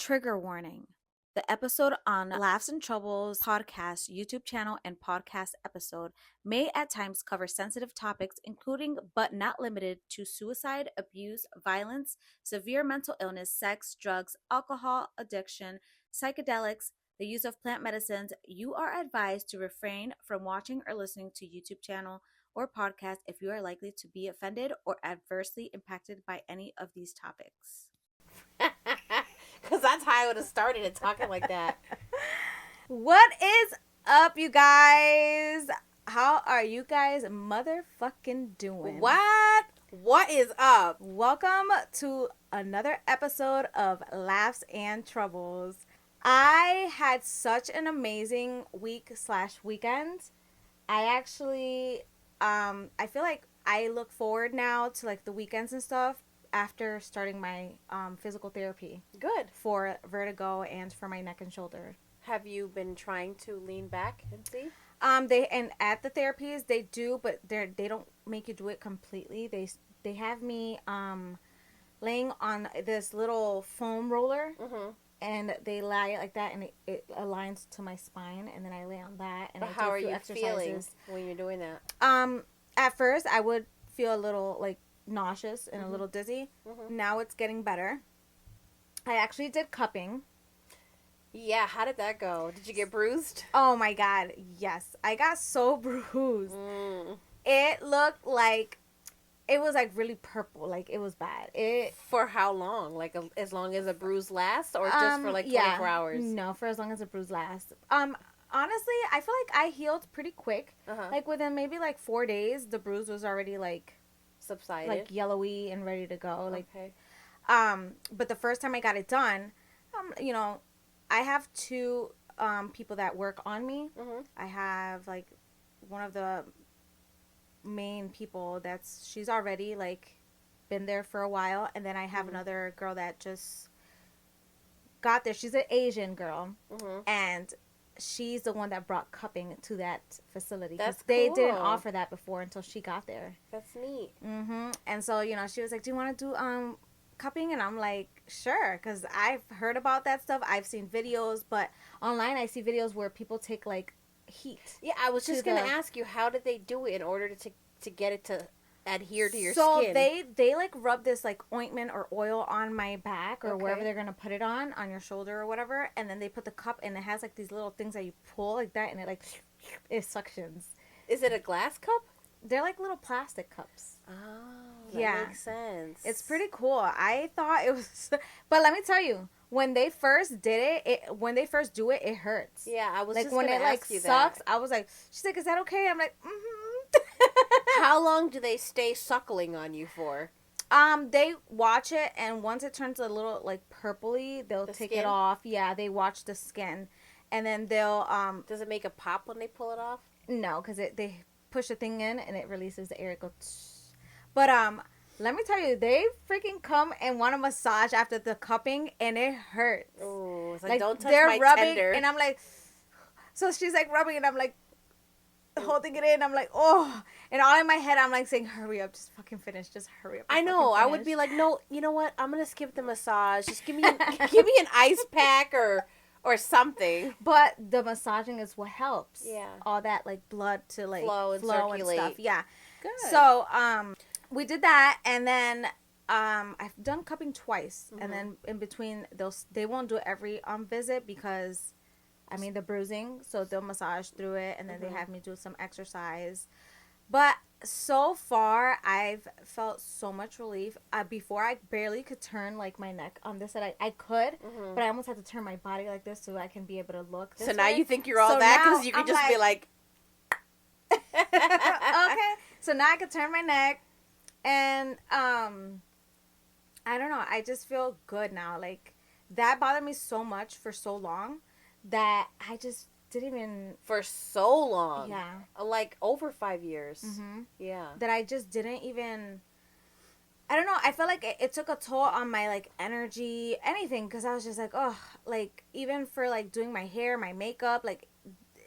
Trigger warning. The episode on Laughs and Troubles podcast, YouTube channel, and podcast episode may at times cover sensitive topics, including but not limited to suicide, abuse, violence, severe mental illness, sex, drugs, alcohol, addiction, psychedelics, the use of plant medicines. You are advised to refrain from watching or listening to YouTube channel or podcast if you are likely to be offended or adversely impacted by any of these topics. Because that's how I would have started it, talking like that. What is up, you guys? How are you guys motherfucking doing? What is up? Welcome to another episode of Laughs and Troubles. I had such an amazing week/weekend. I actually, I feel like I look forward now to like the weekends and stuff after starting my physical therapy. Good. For vertigo and for my neck and shoulder. Have you been trying to lean back and see? And at the therapies they do, but they don't make you do it completely. They have me laying on this little foam roller, and they lie like that, and it aligns to my spine, and then I lay on that, and but I how do a are few you exercises. feeling when you're doing that? At first I would feel a little like nauseous and a little dizzy. Now it's getting better. I actually did cupping. Yeah, how did that go? Did you get bruised? Oh my god, yes. I got so bruised. It looked like it was like really purple, like it was bad. For how long? Like as long as a bruise lasts, or just for like 24 hours? No, for as long as a bruise lasts. Honestly, I feel like I healed pretty quick. Like within maybe like 4 days, the bruise was already like subsided, like yellowy and ready to go. Like, okay. But the first time I got it done, you know, I have two people that work on me. I have like one of the main people she's already like been there for a while, and then I have another girl that just got there. She's an Asian girl, and she's the one that brought cupping to that facility. That's they cool. didn't offer that before until she got there. That's neat. And so, you know, she was like, do you want to do cupping? And I'm like, sure, because I've heard about that stuff. I've seen videos, but online I see videos where people take like heat. Yeah, I was just going to ask you, how did they do it in order to get it to adhere to your skin? So they like rub this like ointment or oil on my back or wherever they're gonna put it on your shoulder or whatever, and then they put the cup, and it has like these little things that you pull like that, and it suctions. Is it a glass cup? They're like little plastic cups. Oh, that makes sense. It's pretty cool. I thought it was, but let me tell you, when they first did it, when they first do it, it hurts. Yeah, I was like just when gonna it like ask you sucks. that. I was like, she's like, is that okay? I'm like, How long do they stay suckling on you for? They watch it, and once it turns a little like purpley, they'll take it off. Yeah, they watch the skin, and then they'll Does it make a pop when they pull it off? No, because they push the thing in and it releases the air. It goes. But let me tell you, they freaking come and want to massage after the cupping, and it hurts. Oh, it's like don't touch they're my rubbing, tender. and I'm like, so she's like rubbing, and I'm like holding it in. I'm like, oh, and all in my head, I'm like saying, hurry up, just fucking finish, just hurry up. I know. I would be like, no, you know what? I'm gonna skip the massage. Just give me give me an ice pack or something. But the massaging is what helps. Yeah. All that like blood to like flow and circulate. And stuff. Yeah. Good. So we did that, and then I've done cupping twice, and then in between they won't do it every visit because I mean the bruising, so they'll massage through it, and then they have me do some exercise. But so far, I've felt so much relief. Before, I barely could turn like my neck on this side. I could, but I almost had to turn my body like this so I can be able to look. So now you think you're all that because you can just be like. Okay, so now I can turn my neck, and I don't know. I just feel good now. Like that bothered me so much for so long that I just didn't even. For so long. Yeah. Like over 5 years. Yeah. That I just didn't even. I don't know. I felt like it took a toll on my like energy, anything, because I was just like, oh, like even for like doing my hair, my makeup, like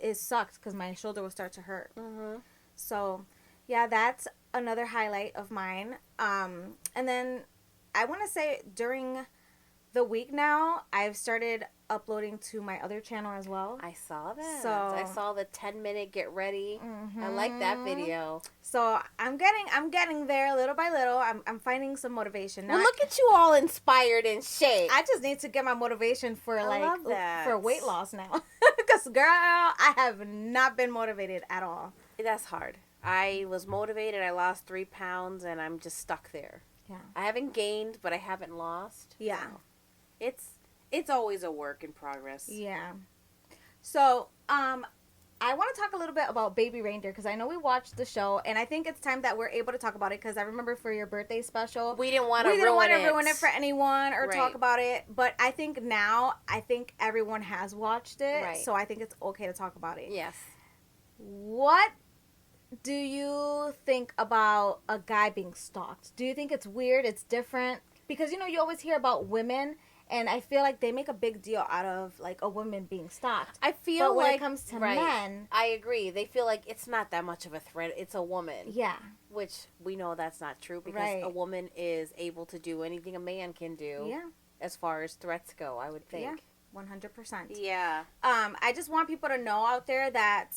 it sucked because my shoulder would start to hurt. So, yeah, that's another highlight of mine. And then I want to say during the week now, I've started uploading to my other channel as well. I saw that. So I saw the 10-minute get ready. Mm-hmm. I like that video. So I'm getting there little by little. I'm finding some motivation. Now, well, look at you all inspired and shaped. I just need to get my motivation for love that. for weight loss now. Because girl, I have not been motivated at all. That's hard. I was motivated. I lost 3 pounds, and I'm just stuck there. Yeah. I haven't gained, but I haven't lost. Yeah. So it's always a work in progress. Yeah. So, I want to talk a little bit about Baby Reindeer because I know we watched the show, and I think it's time that we're able to talk about it because I remember for your birthday special, we didn't want to ruin it for anyone or right. talk about it. But I think now, everyone has watched it, right. so I think it's okay to talk about it. Yes. What do you think about a guy being stalked? Do you think it's weird? It's different? Because, you always hear about women, and I feel like they make a big deal out of, like, a woman being stalked. I feel but when like, it comes to right, men... I agree. They feel like it's not that much of a threat. It's a woman. Yeah. Which we know that's not true because right. a woman is able to do anything a man can do. Yeah. As far as threats go, I would think. Yeah, 100%. Yeah. I just want people to know out there that...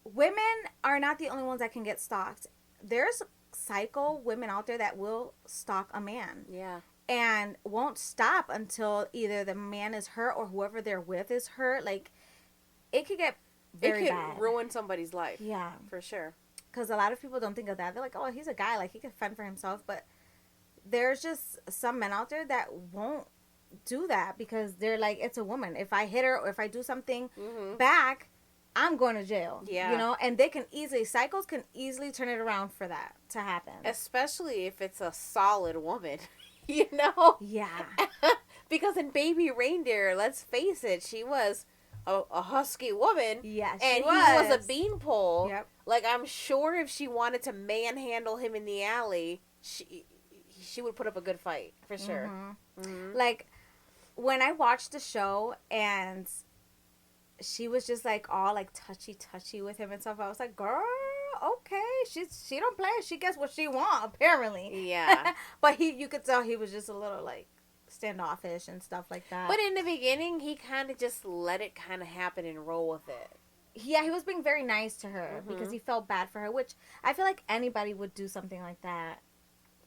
women are not the only ones that can get stalked. There's psycho women out there that will stalk a man. Yeah. And won't stop until either the man is hurt or whoever they're with is hurt. Like, it could get very bad. It could ruin somebody's life. Yeah. For sure. Because a lot of people don't think of that. They're like, oh, he's a guy. Like, he can fend for himself. But there's just some men out there that won't do that because they're like, it's a woman. If I hit her or if I do something back... I'm going to jail. Yeah. And they can psychos can easily turn it around for that to happen. Especially if it's a solid woman, Yeah. Because in Baby Reindeer, let's face it, she was a husky woman. Yeah, and he was a beanpole. Yep. Like, I'm sure if she wanted to manhandle him in the alley, she would put up a good fight, for sure. Like, when I watched the show and... she was just like all like touchy with him and stuff. I was like, girl, okay, she don't play. She gets what she want apparently. Yeah. But you could tell he was just a little like standoffish and stuff like that. But in the beginning, he kind of just let it kind of happen and roll with it. Yeah, he was being very nice to her because he felt bad for her, which I feel like anybody would do something like that.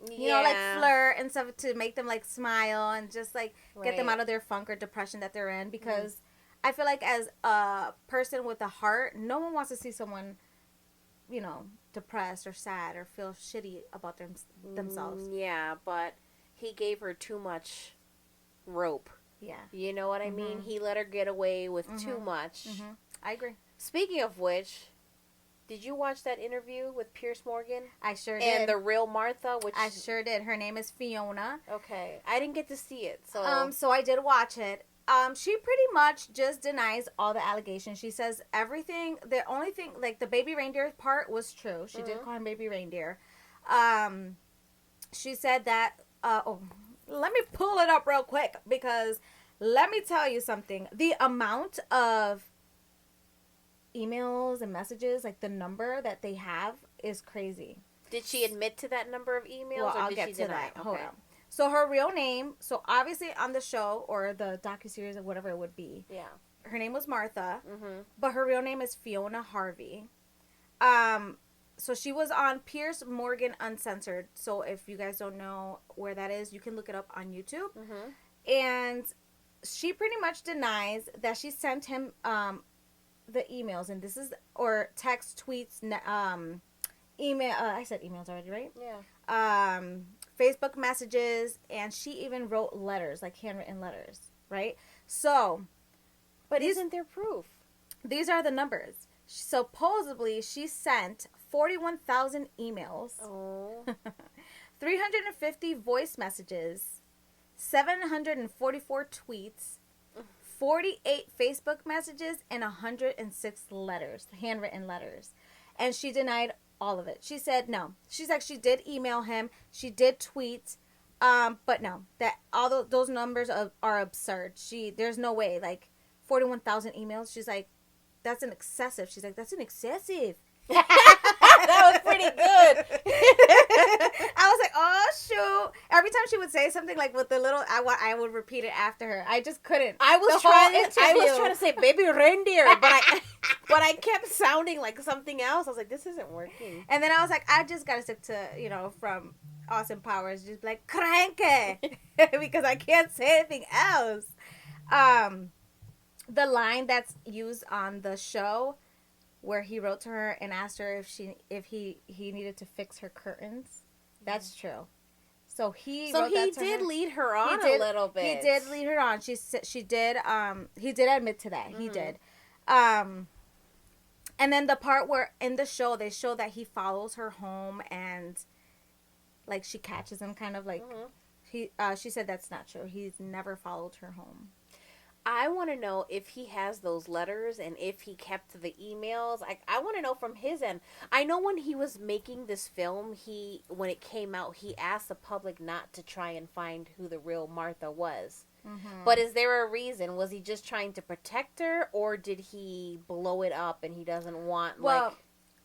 You know, like flirt and stuff to make them like smile and just like get them out of their funk or depression that they're in because. I feel like as a person with a heart, no one wants to see someone, depressed or sad or feel shitty about themselves. Yeah, but he gave her too much rope. Yeah. You know what I mean? He let her get away with too much. I agree. Speaking of which, did you watch that interview with Pierce Morgan? I sure did. And the real Martha? I sure did. Her name is Fiona. Okay. I didn't get to see it, so... So I did watch it. She pretty much just denies all the allegations. She says everything, the only thing, like the Baby Reindeer part was true. She did call him Baby Reindeer. She said that, let me pull it up real quick because let me tell you something. The amount of emails and messages, like the number that they have is crazy. Did she admit to that number of emails well, or I'll did get she to deny? that. Okay. Hold on. So her real name, so obviously on the show or the docuseries or whatever it would be. Yeah. Her name was Martha, Mm-hmm. but her real name is Fiona Harvey. So she was on Pierce Morgan Uncensored. So if you guys don't know where that is, you can look it up on YouTube. Mm-hmm. And she pretty much denies that she sent him the emails, and this is or text, tweets, email. I said emails already, right? Yeah. Facebook messages, and she even wrote letters, like handwritten letters, right? So, but isn't there proof? These are the numbers. Supposedly, she sent 41,000 emails, 350 voice messages, 744 tweets, 48 Facebook messages, and 106 letters, handwritten letters. And she denied all of it. She said no. She's like, she did email him. She did tweet. But no, that all those numbers are absurd. There's no way. Like, 41,000 emails. She's like, that's an excessive. She's like, that's an excessive. That was pretty good. I was like, oh, shoot. Every time she would say say something like with the little, I would repeat it after her. I just couldn't. I was trying to say Baby Reindeer, but I kept sounding like something else. I was like, this isn't working. And then I was like, I just gotta stick to, from Austin Powers, just like cranky, because I can't say anything else. The line that's used on the show, where he wrote to her and asked her if he needed to fix her curtains, that's true. So he did lead her on a little bit. He did lead her on. She did. He did admit to that. Mm-hmm. He did. And then the part where in the show they show that he follows her home and like she catches him, kind of like she said that's not true. He's never followed her home. I want to know if he has those letters and if he kept the emails. I want to know from his end. I know when he was making this film, when it came out, he asked the public not to try and find who the real Martha was. Mm-hmm. But is there a reason? Was he just trying to protect her, or did he blow it up and he doesn't want,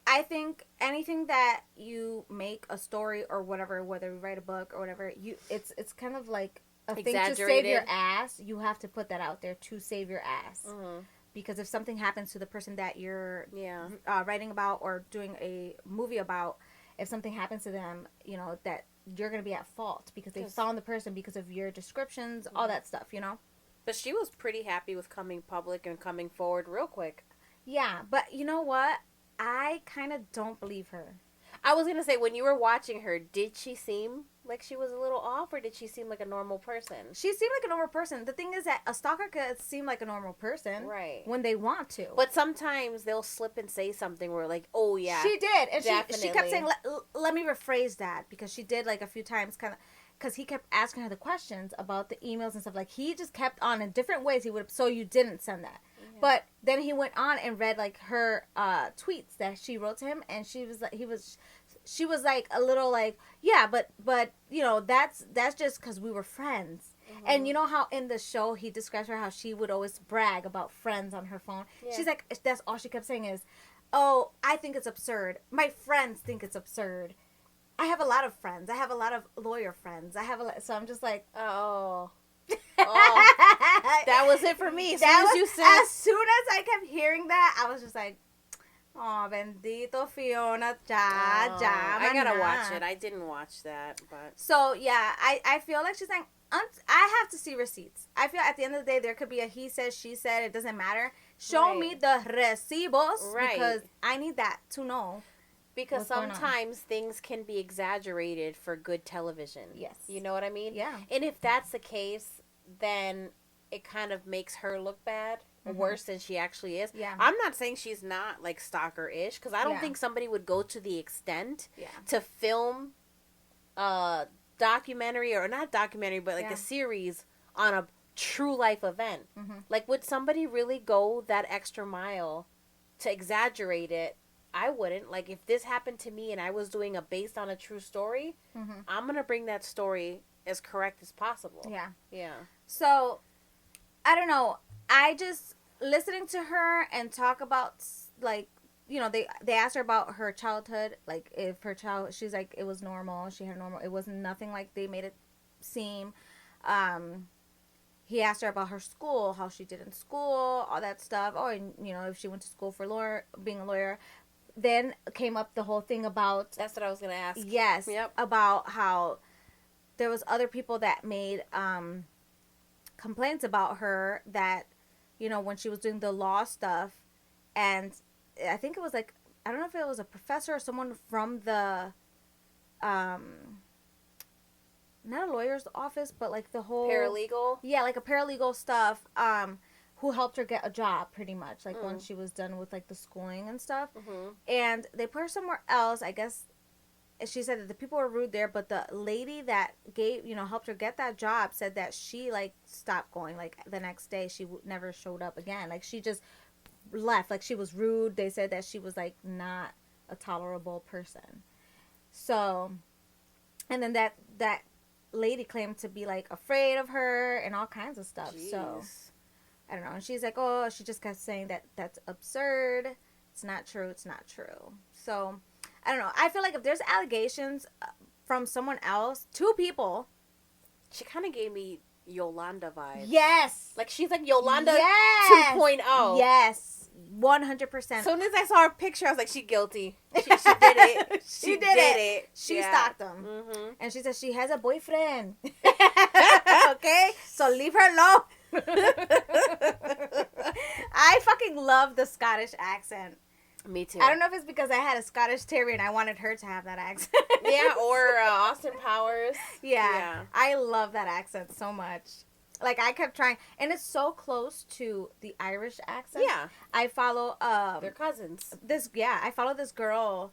I think anything that you make a story or whatever, whether you write a book or whatever, it's kind of like a thing to save your ass. You have to put that out there to save your ass. Mm-hmm. Because if something happens to the person that you're writing about or doing a movie about, if something happens to them, that you're going to be at fault because they found the person because of your descriptions, all that stuff, But she was pretty happy with coming public and coming forward real quick. Yeah, but you know what? I kind of don't believe her. I was going to say, when you were watching her, did she seem like she was a little off, or did she seem like a normal person? She seemed like a normal person. The thing is that a stalker could seem like a normal person. Right. When they want to. But sometimes they'll slip and say something where like, oh yeah. She did. And she kept saying, let me rephrase that. Because she did like a few times kind of. Because he kept asking her the questions about the emails and stuff. Like, he just kept on in different ways. He would, so you didn't send that. Yeah. But then he went on and read like her tweets that she wrote to him. And she was like, she was like a little like, yeah, but that's just because we were friends. Mm-hmm. And you know how in the show he describes her how she would always brag about friends on her phone. Yeah. She's like, that's all she kept saying is, oh, I think it's absurd. My friends think it's absurd. I have a lot of friends. I have a lot of lawyer friends. So I'm just like, oh. That was it for me. As soon as I kept hearing that, I was just like, oh, bendito Fiona, I gotta watch it. I didn't watch that, but. So, yeah, I feel like she's like, I have to see receipts. I feel at the end of the day, there could be a he said, she said, it doesn't matter. Show me the recibos, because I need that to know. Because sometimes things can be exaggerated for good television. Yes. You know what I mean? Yeah. And if that's the case, then it kind of makes her look bad. Mm-hmm. Worse than she actually is. Yeah. I'm not saying she's not like stalker-ish, because I don't think somebody would go to the extent to film a documentary, or not documentary, but like a series on a true life event. Mm-hmm. Like, would somebody really go that extra mile to exaggerate it? I wouldn't. Like, if this happened to me and I was doing based on a true story, I'm going to bring that story as correct as possible. Yeah. Yeah. So, I don't know. I just, listening to her and talk about, like, they asked her about her childhood. Like, if her she's like, it was normal. She had normal. It wasn't nothing like they made it seem. He asked her about her school, how she did in school, all that stuff. Oh, and, if she went to school for being a lawyer. Then came up the whole thing about... That's what I was going to ask. Yes. Yep. About how there was other people that made complaints about her that, when she was doing the law stuff. And I think it was like... I don't know if it was a professor or someone from the... not a lawyer's office, but like the whole... Paralegal? Yeah, like a paralegal stuff. Who helped her get a job, pretty much, like when she was done with like the schooling and stuff. Mm-hmm. And they put her somewhere else. I guess she said that the people were rude there, but the lady that helped her get that job said that she like stopped going. Like the next day, she never showed up again. Like she just left. Like she was rude. They said that she was like not a tolerable person. So, and then that lady claimed to be like afraid of her and all kinds of stuff. Jeez. So. I don't know. And she's like, oh, she just kept saying that that's absurd. It's not true. It's not true. So, I don't know. I feel like if there's allegations from someone else, two people, She kind of gave me Yolanda vibes. Yes. Like, she's like Yolanda yes. 2.0. Yes. 100%. As soon as I saw her picture, I was like, she guilty. She did it. she did it. She stalked him. Mm-hmm. And she said she has a boyfriend. Okay? So leave her alone. I fucking love the Scottish accent. Me too. I don't know if it's because I had a Scottish terrier and I wanted her to have that accent. Yeah, or Austin Powers. Yeah. I love that accent so much. Like, I kept trying, and it's so close to the Irish accent. Yeah. I follow they're cousins. I follow this girl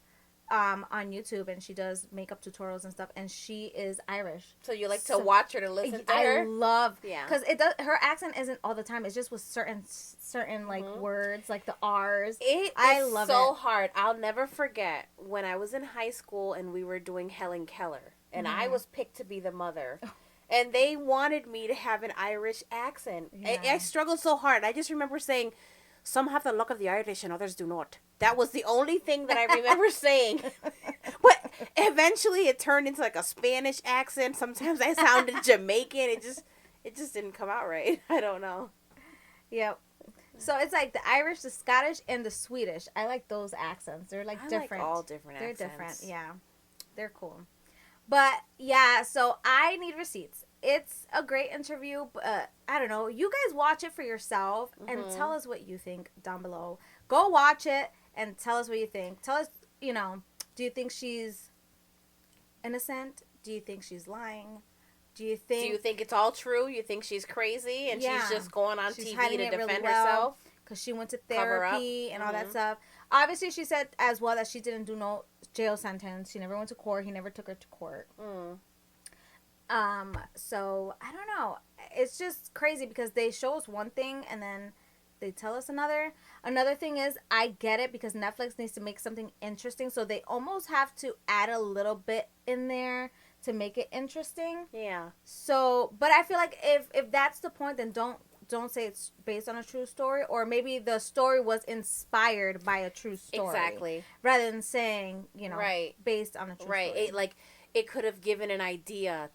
on YouTube, and she does makeup tutorials and stuff, and she is Irish. So you like to watch her, to listen to her? I love, because her accent isn't all the time. It's just with certain like words, like the R's. I love it. So hard. I'll never forget when I was in high school and we were doing Helen Keller, and I was picked to be the mother. And they wanted me to have an Irish accent. Yeah. I struggled so hard. I just remember saying, some have the look of the Irish and others do not. That was the only thing that I remember saying. But eventually it turned into like a Spanish accent. Sometimes I sounded Jamaican. It just didn't come out right. I don't know. Yep. So it's like the Irish, the Scottish, and the Swedish. I like those accents. They're like different. Like all different accents. They're different. Yeah. They're cool. But yeah, so I need receipts. It's a great interview, but I don't know. You guys watch it for yourself and tell us what you think down below. Go watch it and tell us what you think. Tell us, do you think she's innocent? Do you think she's lying? Do you think it's all true? You think she's crazy and she's just going on TV to defend herself? Because she went to therapy and all that stuff. Obviously, she said as well that she didn't do no jail sentence. She never went to court. He never took her to court. So I don't know. It's just crazy because they show us one thing and then they tell us another. Another thing is, I get it because Netflix needs to make something interesting, so they almost have to add a little bit in there to make it interesting. Yeah. So, but I feel like if that's the point, then don't say it's based on a true story, or maybe the story was inspired by a true story. Exactly. Rather than saying, based on a true story. It could have given an idea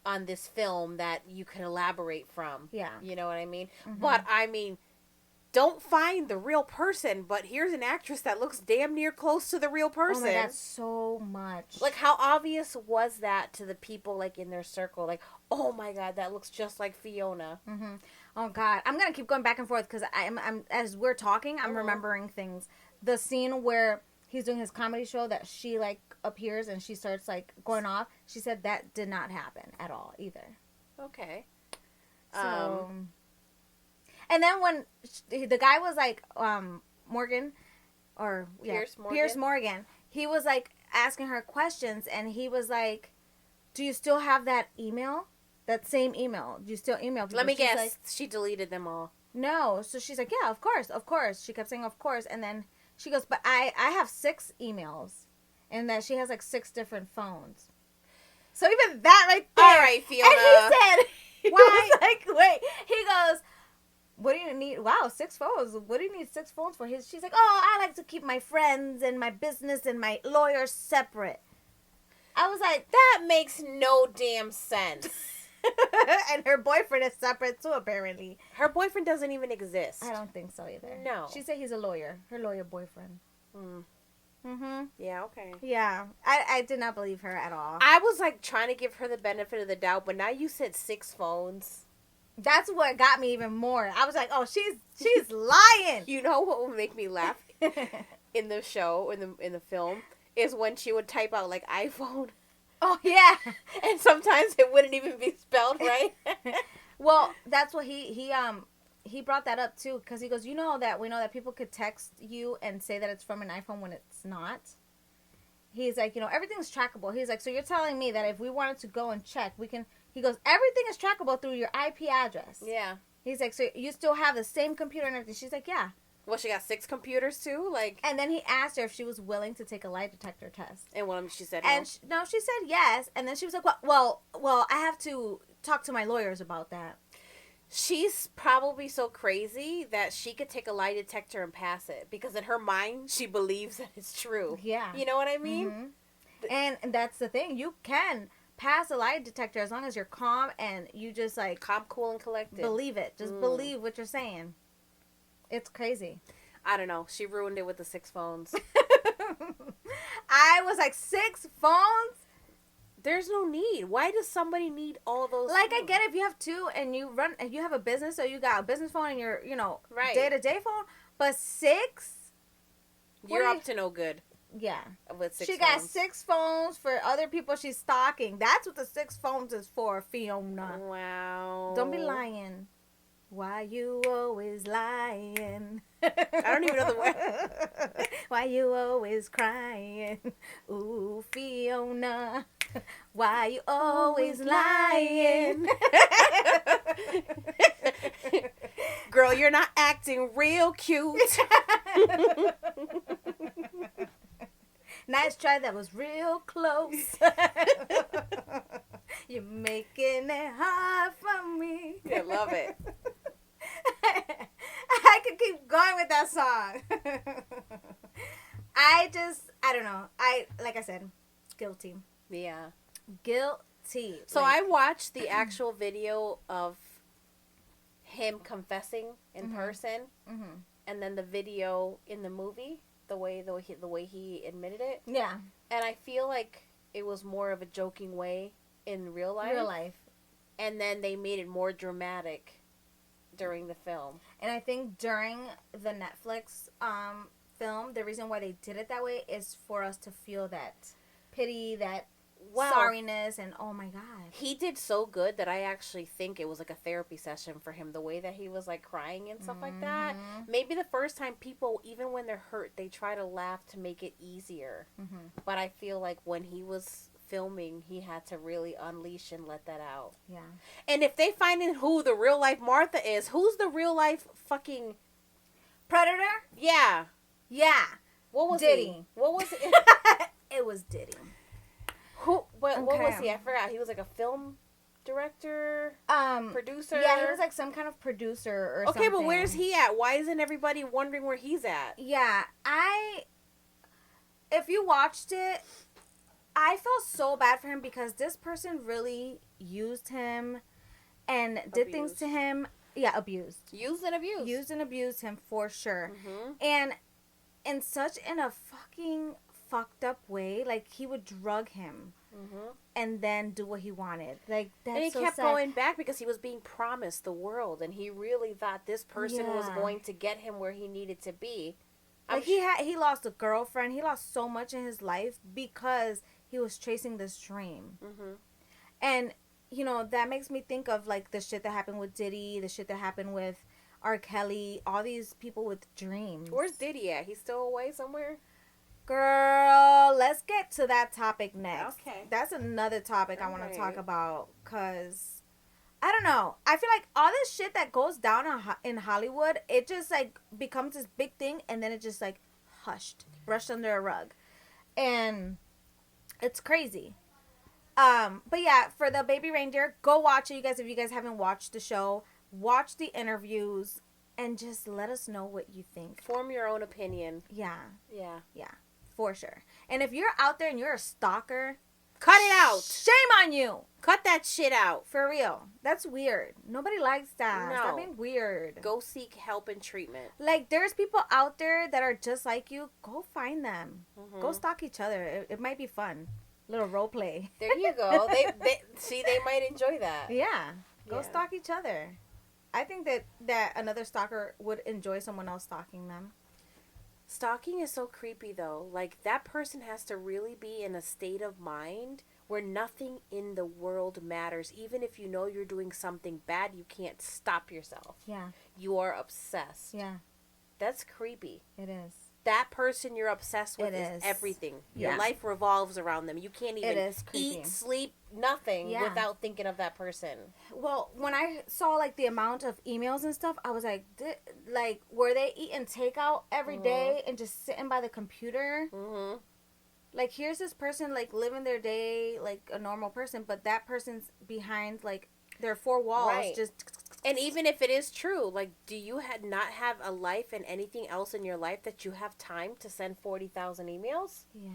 on this film that you can elaborate from. Yeah. You know what I mean? But I mean, don't find the real person, but here's an actress that looks damn near close to the real person. Oh my God, so much. Like, how obvious was that to the people, like, in their circle? Like, oh my God, that looks just like Fiona. Oh God, I'm gonna keep going back and forth because I'm as we're talking, I'm remembering things. The scene where he's doing his comedy show that she like appears and she starts like going off. She said that did not happen at all either. Okay. So. And then when the guy was like, Morgan, or Pierce Morgan, he was like asking her questions, and he was like, "Do you still have that email? That same email? Do you still email people?" Let me guess. Like, she deleted them all. No. So she's like, "Yeah, of course." She kept saying, "Of course," and then she goes, "But I have 6 emails," and that she has like 6 different phones. So even that right there. All right, Fiona. And he said, "Why?" He was like, wait. He goes, "What do you need? Wow, 6 phones. What do you need 6 phones for?" She's like, "Oh, I like to keep my friends and my business and my lawyers separate." I was like, that makes no damn sense. And her boyfriend is separate too, apparently. Her boyfriend doesn't even exist. I don't think so either. No. She said he's a lawyer. Her lawyer boyfriend. Yeah, okay. Yeah. I did not believe her at all. I was like trying to give her the benefit of the doubt, but now you said 6 phones. That's what got me even more. I was like, oh, she's lying. You know what would make me laugh in the show, in the film, is when she would type out like iPhone. Oh, yeah. And sometimes it wouldn't even be spelled right. Well, that's what he brought that up too, because he goes, we know that people could text you and say that it's from an iPhone when it's not. He's like, everything's trackable. He's like, so you're telling me that if we wanted to go and check, we can. He goes, everything is trackable through your IP address. Yeah. He's like, so you still have the same computer and everything? She's like, yeah. Well, she got 6 computers too, like. And then he asked her if she was willing to take a lie detector test. And one of them, she said no. And she said yes. And then she was like, well, I have to talk to my lawyers about that. She's probably so crazy that she could take a lie detector and pass it, because in her mind she believes that it's true. Yeah. You know what I mean? And that's the thing. You can pass the lie detector as long as you're calm and you just like calm, cool, and collected. Believe it. Just believe what you're saying. It's crazy. I don't know. She ruined it with the 6 phones. I was like, 6 phones? There's no need. Why does somebody need all those Like, phones? I get it if you have 2 and you run and you have a business, so you got a business phone and your, right. day-to-day phone. But 6? You're up to no good. Yeah. With 6 she phones. got 6 phones for other people she's stalking. That's what the 6 phones is for, Fiona. Wow. Don't be lying. Why you always lying? I don't even know the word. Why you always crying? Ooh, Fiona. Why you always lying? Girl, you're not acting real cute. Nice try. That was real close. You're making it hard for me. I love it. I could keep going with that song. I don't know. Like I said, guilty. Yeah. Guilty. So I watched the actual video of him confessing in person, and then the video in the movie, the way he admitted it. Yeah. And I feel like it was more of a joking way in real life. And then they made it more dramatic during the film. And I think during the Netflix film, the reason why they did it that way is for us to feel that pity, that sorriness, and oh my God. He did so good that I actually think it was like a therapy session for him, the way that he was like crying and stuff like that. Maybe the first time people, even when they're hurt, they try to laugh to make it easier. But I feel like when he was filming, he had to really unleash and let that out. Yeah. And if they find in who the real life Martha is, who's the real life fucking Predator? Yeah. Yeah. What was Diddy. he? What was it? It was Diddy. Who? What was he? I forgot. He was like a film director, producer. Yeah, he was like some kind of producer or something. Okay, but where's he at? Why isn't everybody wondering where he's at? Yeah, if you watched it, I felt so bad for him because this person really used him and did things to him. Yeah, abused. Used and abused. Used and abused him for sure. And in such a fucking fucked up way. Like, he would drug him and then do what he wanted. Like, that's and he so kept sad. going back because he was being promised the world, and he really thought this person was going to get him where he needed to be. Like, he lost a girlfriend. He lost so much in his life because he was chasing this dream. And, you know, that makes me think of, like, the shit that happened with Diddy, the shit that happened with R. Kelly, all these people with dreams. Where's Diddy at? He's still away somewhere? Girl, let's get to that topic next. Okay. That's another topic I want to talk about because, I don't know. I feel like all this shit that goes down in Hollywood, it just, like, becomes this big thing and then it just, like, hushed, brushed under a rug. And it's crazy. But yeah, for the Baby Reindeer, go watch it, you guys. If you guys haven't watched the show, watch the interviews and just let us know what you think. Form your own opinion. Yeah. Yeah. Yeah, for sure. And if you're out there and you're a stalker, cut it out. Shame on you. Cut that shit out. For real. That's weird. Nobody likes that. No. Stop being weird. Go seek help and treatment. Like, there's people out there that are just like you. Go find them. Go stalk each other. It might be fun. Little role play. There you go. They might enjoy that. Yeah. Go stalk each other. I think that another stalker would enjoy someone else stalking them. Stalking is so creepy, though. Like, that person has to really be in a state of mind where nothing in the world matters. Even if you know you're doing something bad, you can't stop yourself. Yeah. You are obsessed. Yeah. That's creepy. It is. That person you're obsessed with is everything. Your life revolves around them. You can't even eat, sleep, nothing without thinking of that person. Well, when I saw, like, the amount of emails and stuff, I was like, were they eating takeout every day and just sitting by the computer? Like, here's this person, like, living their day like a normal person, but that person's behind, like, their 4 walls just... And even if it is true, like, do you not have a life and anything else in your life that you have time to send 40,000 emails? Yeah.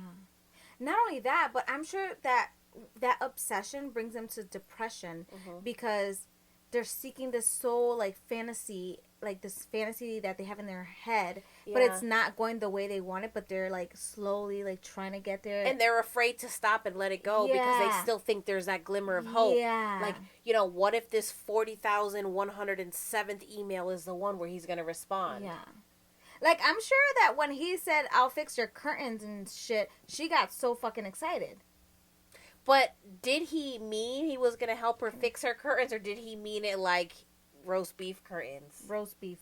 Not only that, but I'm sure that that obsession brings them to depression because they're seeking this soul like fantasy, like this fantasy that they have in their head, but it's not going the way they want it, but they're like slowly like trying to get there, and they're afraid to stop and let it go because they still think there's that glimmer of hope. Like, you know, what if this 40,107th email is the one where he's gonna respond? Like, I'm sure that when he said I'll fix your curtains and shit, she got so fucking excited. But did he mean he was going to help her fix her curtains, or did he mean it like roast beef curtains? Roast beef.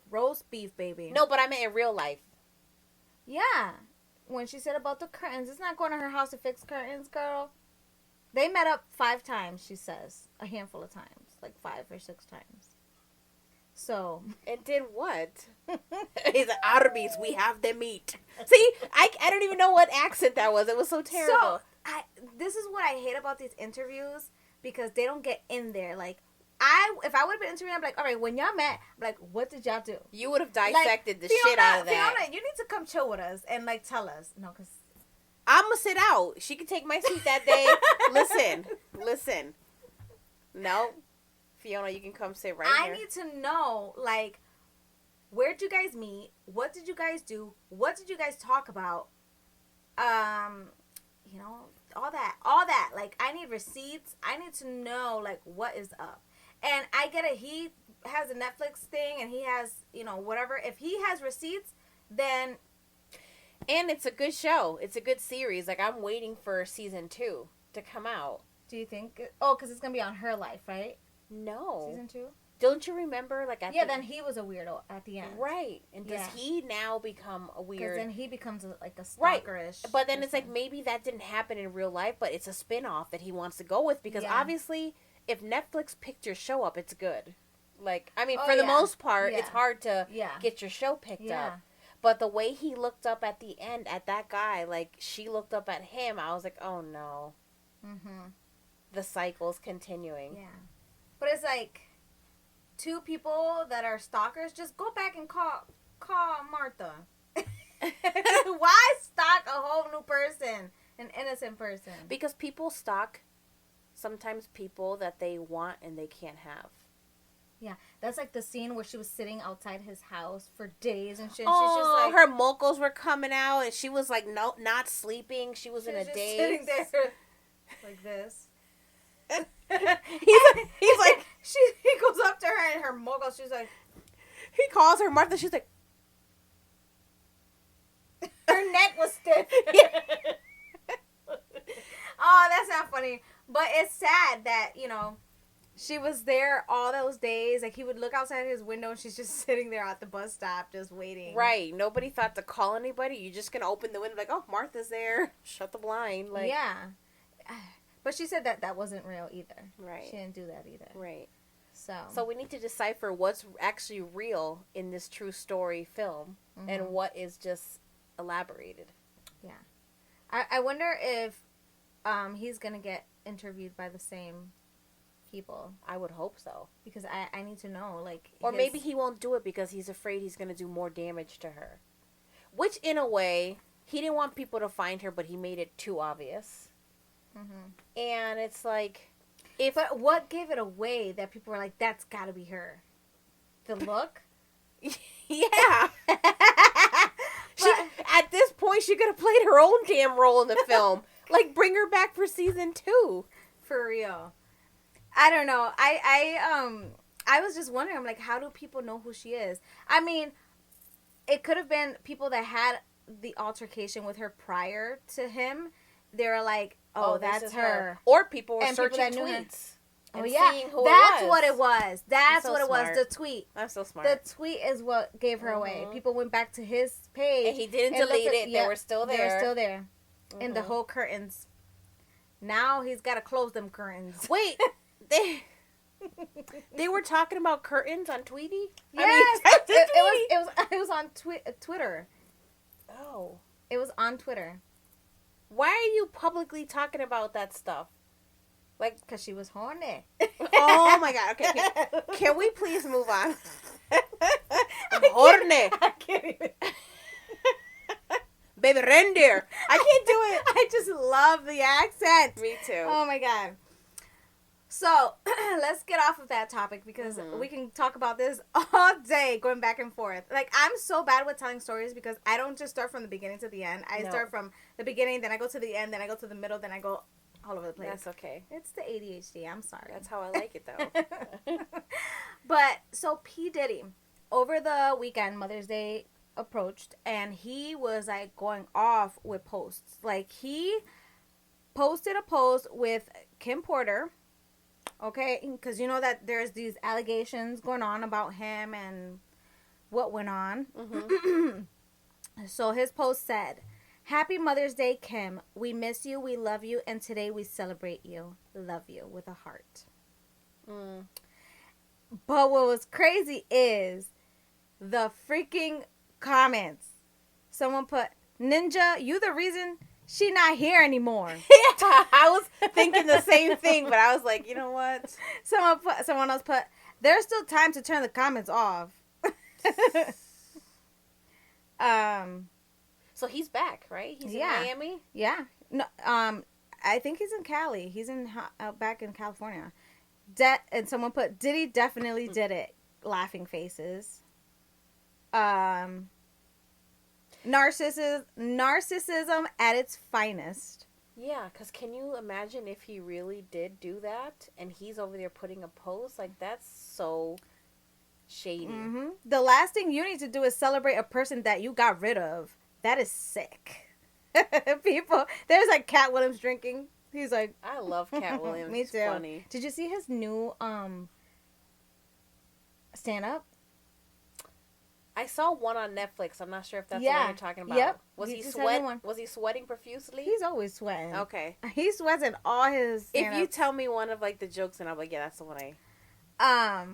Roast beef, baby. No, but I meant in real life. Yeah. When she said about the curtains, it's not going to her house to fix curtains, girl. They met up 5 times, she says. A handful of times. Like 5 or 6 times. So. And did what? He's like, Arby's, we have the meat. See, I don't even know what accent that was. It was so terrible. So, this is what I hate about these interviews, because they don't get in there. Like, if I would have been interviewing, I'm like, all right, when y'all met, I'm like, what did y'all do? You would have dissected the shit out of that. Fiona, you need to come chill with us and like tell us. No, because I'm gonna sit out. She could take my seat that day. Listen. No, Fiona, you can come sit here. I need to know, like, where'd you guys meet? What did you guys do? What did you guys talk about? You know, all that. Like, I need receipts. I need to know, like, what is up. And I get it. He has a Netflix thing, and he has, you know, whatever. If he has receipts, then. And it's a good show. It's a good series. Like, I'm waiting for season 2 to come out. Do you think? Oh, because it's going to be on her life, right? No. Season 2? Don't you remember? Like, then he was a weirdo at the end. Right. And does he now become a weird... Because then he becomes like a stalkerish. Right. But then it's like, maybe that didn't happen in real life, but it's a spin-off that he wants to go with. Because obviously, if Netflix picked your show up, it's good. Like, I mean, for the most part, it's hard to get your show picked up. But the way he looked up at the end at that guy, like, she looked up at him, I was like, oh no. The cycle's continuing. Yeah. But it's like... 2 people that are stalkers, just go back and call Martha. Why stalk a whole new person, an innocent person? Because people stalk sometimes people that they want and they can't have. Yeah, that's like the scene where she was sitting outside his house for days and shit. Oh, she's just like, her mocos were coming out and she was like not sleeping. She was in a daze. Sitting there like this. he's like he goes up to her and her mogul, she's like, he calls her Martha, she's like, her neck was stiff. Oh, that's not funny, but it's sad that, you know, she was there all those days. Like, he would look outside his window and she's just sitting there at the bus stop just waiting. Right. Nobody thought to call anybody. You're just gonna open the window like, oh, Martha's there, shut the blind. Like, yeah. But she said that wasn't real either. Right. She didn't do that either. Right. So we need to decipher what's actually real in this true story film and what is just elaborated. Yeah. I wonder if he's going to get interviewed by the same people. I would hope so. Because I need to know, like... Or maybe he won't do it because he's afraid he's going to do more damage to her. Which, in a way, he didn't want people to find her, but he made it too obvious. And it's like, but what gave it away that people were like, that's gotta be her? The look? Yeah. At this point, she could have played her own damn role in the film. Like, bring her back for season 2. For real. I don't know. I was just wondering, I'm like, how do people know who she is? I mean, it could have been people that had the altercation with her prior to him. They were like, oh, that's her. Or people were searching tweets. Oh, yeah. That's what it was. That's what it was. The tweet. I'm so smart. The tweet is what gave her away. People went back to his page. And he didn't delete it. They were still there. They were still there. And the whole curtains. Now he's got to close them curtains. Wait. They were talking about curtains on Tweety? Yes. It was on Twitter. Oh. It was on Twitter. Why are you publicly talking about that stuff? Like, because she was horny. Oh my god. Okay. Can we please move on? I'm horny. I can't even. Baby Reindeer. I can't do it. I just love the accent. Me too. Oh my God. So let's get off of that topic because we can talk about this all day, going back and forth. Like, I'm so bad with telling stories because I don't just start from the beginning to the end. I start from the beginning, then I go to the end, then I go to the middle, then I go all over the place. That's okay. It's the ADHD. I'm sorry. That's how I like it, though. But so P. Diddy, over the weekend, Mother's Day approached, and he was like going off with posts. Like, he posted a post with Kim Porter. Okay, because you know that there's these allegations going on about him and what went on. So his post said, "Happy Mother's Day, Kim. We miss you, we love you, and today we celebrate you. Love you," with a heart. But what was crazy is the freaking comments. Someone put, "Ninja, you the reason she not here anymore." Yeah, I was thinking the same thing, but I was like, you know what? Someone else put, "There's still time to turn the comments off." So he's back, right? He's in Miami? Yeah. No, I think he's in Cali. He's back in California. And someone put, "Diddy definitely did it." Laughing faces. Narcissism at its finest. Yeah, because can you imagine if he really did do that and he's over there putting a post? Like, that's so shady. The last thing you need to do is celebrate a person that you got rid of. That is sick. People, there's like Cat Williams drinking. He's like, I love Cat Williams. Me too. It's funny. Did you see his new stand up? I saw one on Netflix. I'm not sure if that's the one you're talking about. Yep. Was he sweating profusely? He's always sweating. Okay. He sweats in all his stand-ups. If you tell me one of like the jokes, and I'm like, yeah, that's the one I.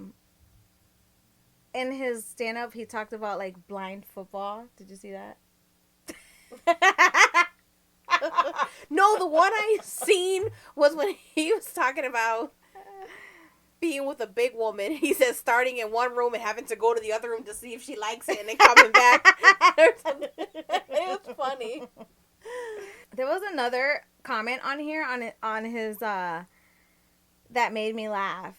In his stand-up, he talked about like blind football. Did you see that? No, the one I seen was when he was talking about being with a big woman. He says starting in one room and having to go to the other room to see if she likes it and then coming back. It was funny. There was another comment on here on his that made me laugh.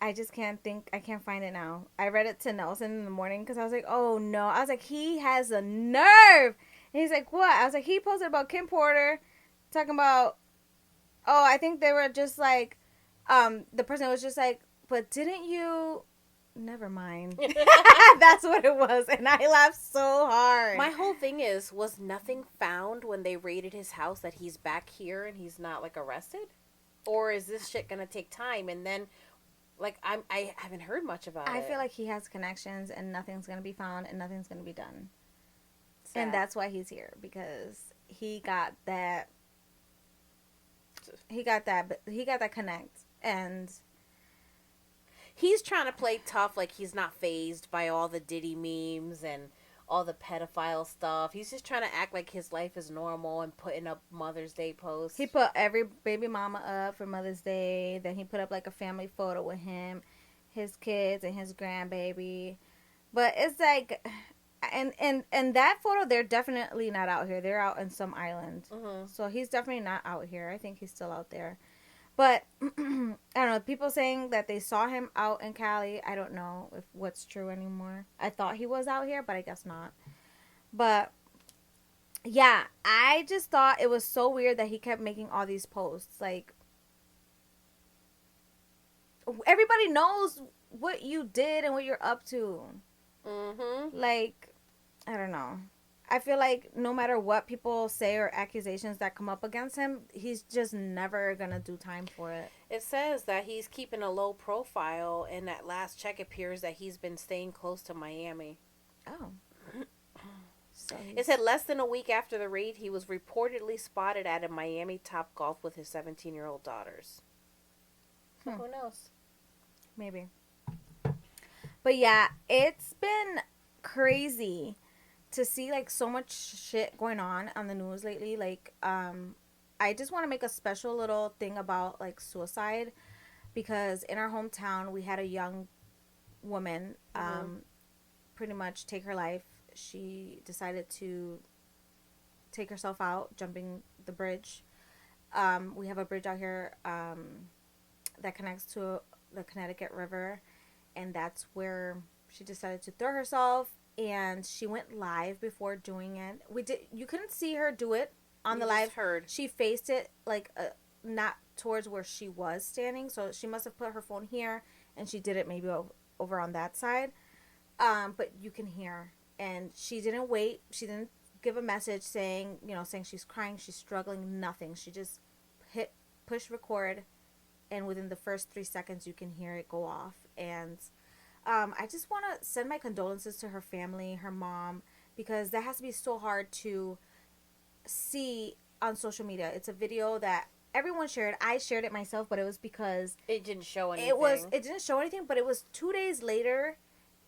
I just can't find it now. I read it to Nelson in the morning because I was like, oh no. I was like, he has a nerve. And he's like, what? I was like, he posted about Kim Porter talking about, oh, I think they were just like, the person was just like, but didn't you, never mind. That's what it was. And I laughed so hard. My whole thing was nothing found when they raided his house that he's back here and he's not like arrested? Or is this shit gonna take time? And then, like, I haven't heard much about it. I feel like he has connections and nothing's gonna be found and nothing's gonna be done. Sad. And that's why he's here, because he got that connect, and he's trying to play tough, like he's not fazed by all the Diddy memes and all the pedophile stuff. He's just trying to act like his life is normal and putting up Mother's Day posts. He put every baby mama up for Mother's Day. Then he put up like a family photo with him, his kids, and his grandbaby. But it's like, and that photo, they're definitely not out here. They're out in some island. So he's definitely not out here. I think he's still out there. But I don't know. People saying that they saw him out in Cali. I don't know if what's true anymore. I thought he was out here, but I guess not. But yeah, I just thought it was so weird that he kept making all these posts. Like, everybody knows what you did and what you're up to. Like, I don't know. I feel like no matter what people say or accusations that come up against him, he's just never going to do time for it. It says that he's keeping a low profile, and at last check it appears that he's been staying close to Miami. Oh. So it said less than a week after the raid, he was reportedly spotted at a Miami Top Golf with his 17-year-old daughters. So who knows? Maybe. But yeah, it's been crazy to see like so much shit going on the news lately. Like, I just want to make a special little thing about like suicide, because in our hometown we had a young woman pretty much take her life. She decided to take herself out jumping the bridge. We have a bridge out here that connects to the Connecticut River, and that's where she decided to throw herself. And she went live before doing it. You couldn't see her do it on the live. Heard. She faced it like not towards where she was standing, so she must have put her phone here, and she did it maybe over on that side. But you can hear, and she didn't wait. She didn't give a message saying she's crying, she's struggling, nothing. She just hit push record, and within the first 3 seconds you can hear it go off. And I just want to send my condolences to her family, her mom, because that has to be so hard to see on social media. It's a video that everyone shared. I shared it myself, but it was because it didn't show anything. It didn't show anything, but it was 2 days later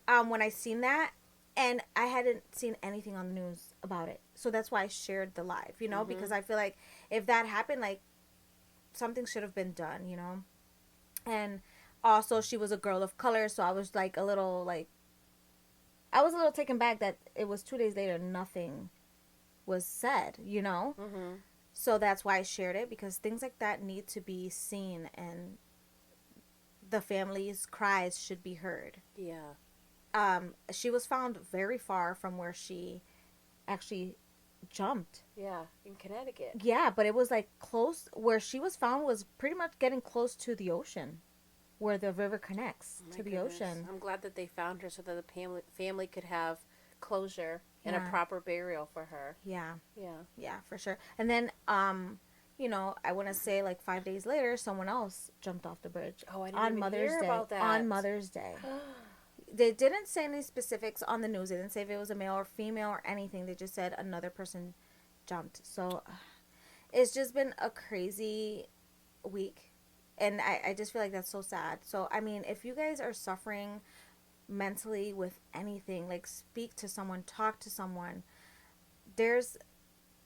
when I seen that, and I hadn't seen anything on the news about it. So that's why I shared the live, because I feel like if that happened, like, something should have been done, And also, she was a girl of color, so I was like a little taken back that it was 2 days later, nothing was said, So that's why I shared it, because things like that need to be seen, and the family's cries should be heard. Yeah. She was found very far from where she actually jumped. Yeah, in Connecticut. Yeah, but it was like close. Where she was found was pretty much getting close to the ocean, where the river connects to the ocean. I'm glad that they found her so that the family could have closure and a proper burial for her. Yeah. Yeah. Yeah, for sure. And then, I want to say like 5 days later, someone else jumped off the bridge. Oh, I didn't even hear about that. On Mother's Day. They didn't say any specifics on the news. They didn't say if it was a male or female or anything. They just said another person jumped. So it's just been a crazy week. And I just feel like that's so sad. So, I mean, if you guys are suffering mentally with anything, like, speak to someone, talk to someone. There's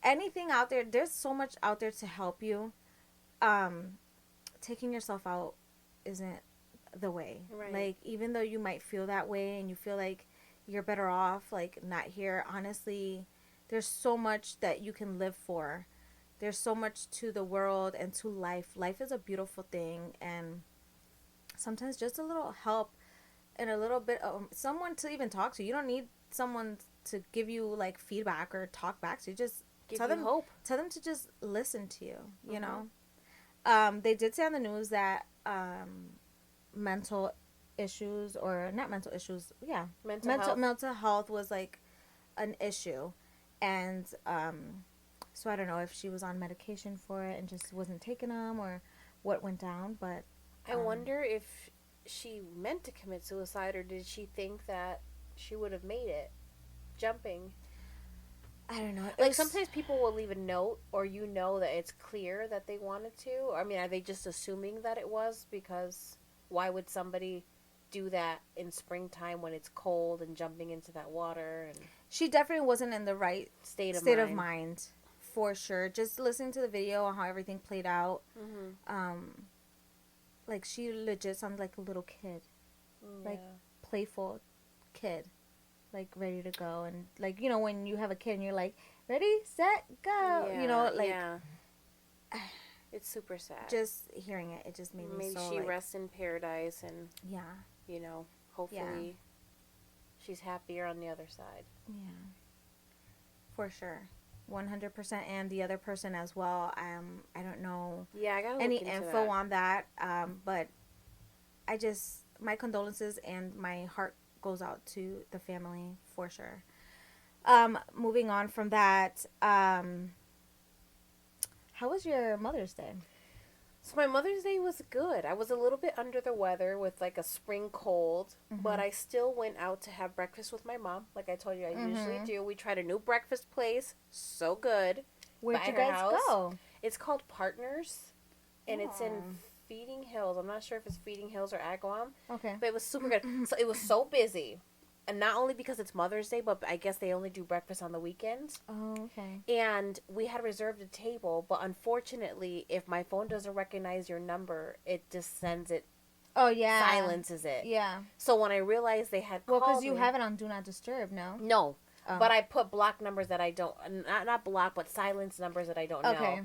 anything out there. There's so much out there to help you. Taking yourself out isn't the way. Right. Like, even though you might feel that way and you feel like you're better off, like, not here, honestly, there's so much that you can live for. There's so much to the world and to life. Life is a beautiful thing, and sometimes just a little help and a little bit of someone to even talk to. You don't need someone to give you, like, feedback or talk back to you. Just tell them hope. Tell them to just listen to you, you know? They did say on the news that mental issues, or not mental issues, mental health was, like, an issue. And so I don't know if she was on medication for it and just wasn't taking them, or what went down. But I wonder if she meant to commit suicide, or did she think that she would have made it jumping? I don't know. Like, sometimes people will leave a note, or that it's clear that they wanted to. I mean, are they just assuming that it was? Because why would somebody do that in springtime when it's cold and jumping into that water? And she definitely wasn't in the right state of mind, for sure. Just listening to the video on how everything played out, like, she legit sounded like a little kid, like, playful kid, like, ready to go. And, like, when you have a kid and you're like, ready, set, go, it's super sad. Just hearing it just made me so, she rests in paradise, and hopefully she's happier on the other side. Yeah, for sure. 100%. And the other person as well, I don't know I gotta any info on that, but my condolences and my heart goes out to the family, for sure. Moving on from that, how was your Mother's Day? So my Mother's Day was good. I was a little bit under the weather with, like, a spring cold, but I still went out to have breakfast with my mom. Like I told you, I usually do. We tried a new breakfast place. So good. Where'd you guys go? It's called Partners, and it's in Feeding Hills. I'm not sure if it's Feeding Hills or Agawam. Okay. But it was super good. So it was so busy. And not only because it's Mother's Day, but I guess they only do breakfast on the weekends. Oh, okay. And we had reserved a table, but unfortunately, if my phone doesn't recognize your number, it just sends it. Oh, yeah. Silences it. Yeah. So when I realized they had called because you have it on Do Not Disturb, no? No. But I put block numbers that I don't, not block, but silence numbers that I don't know.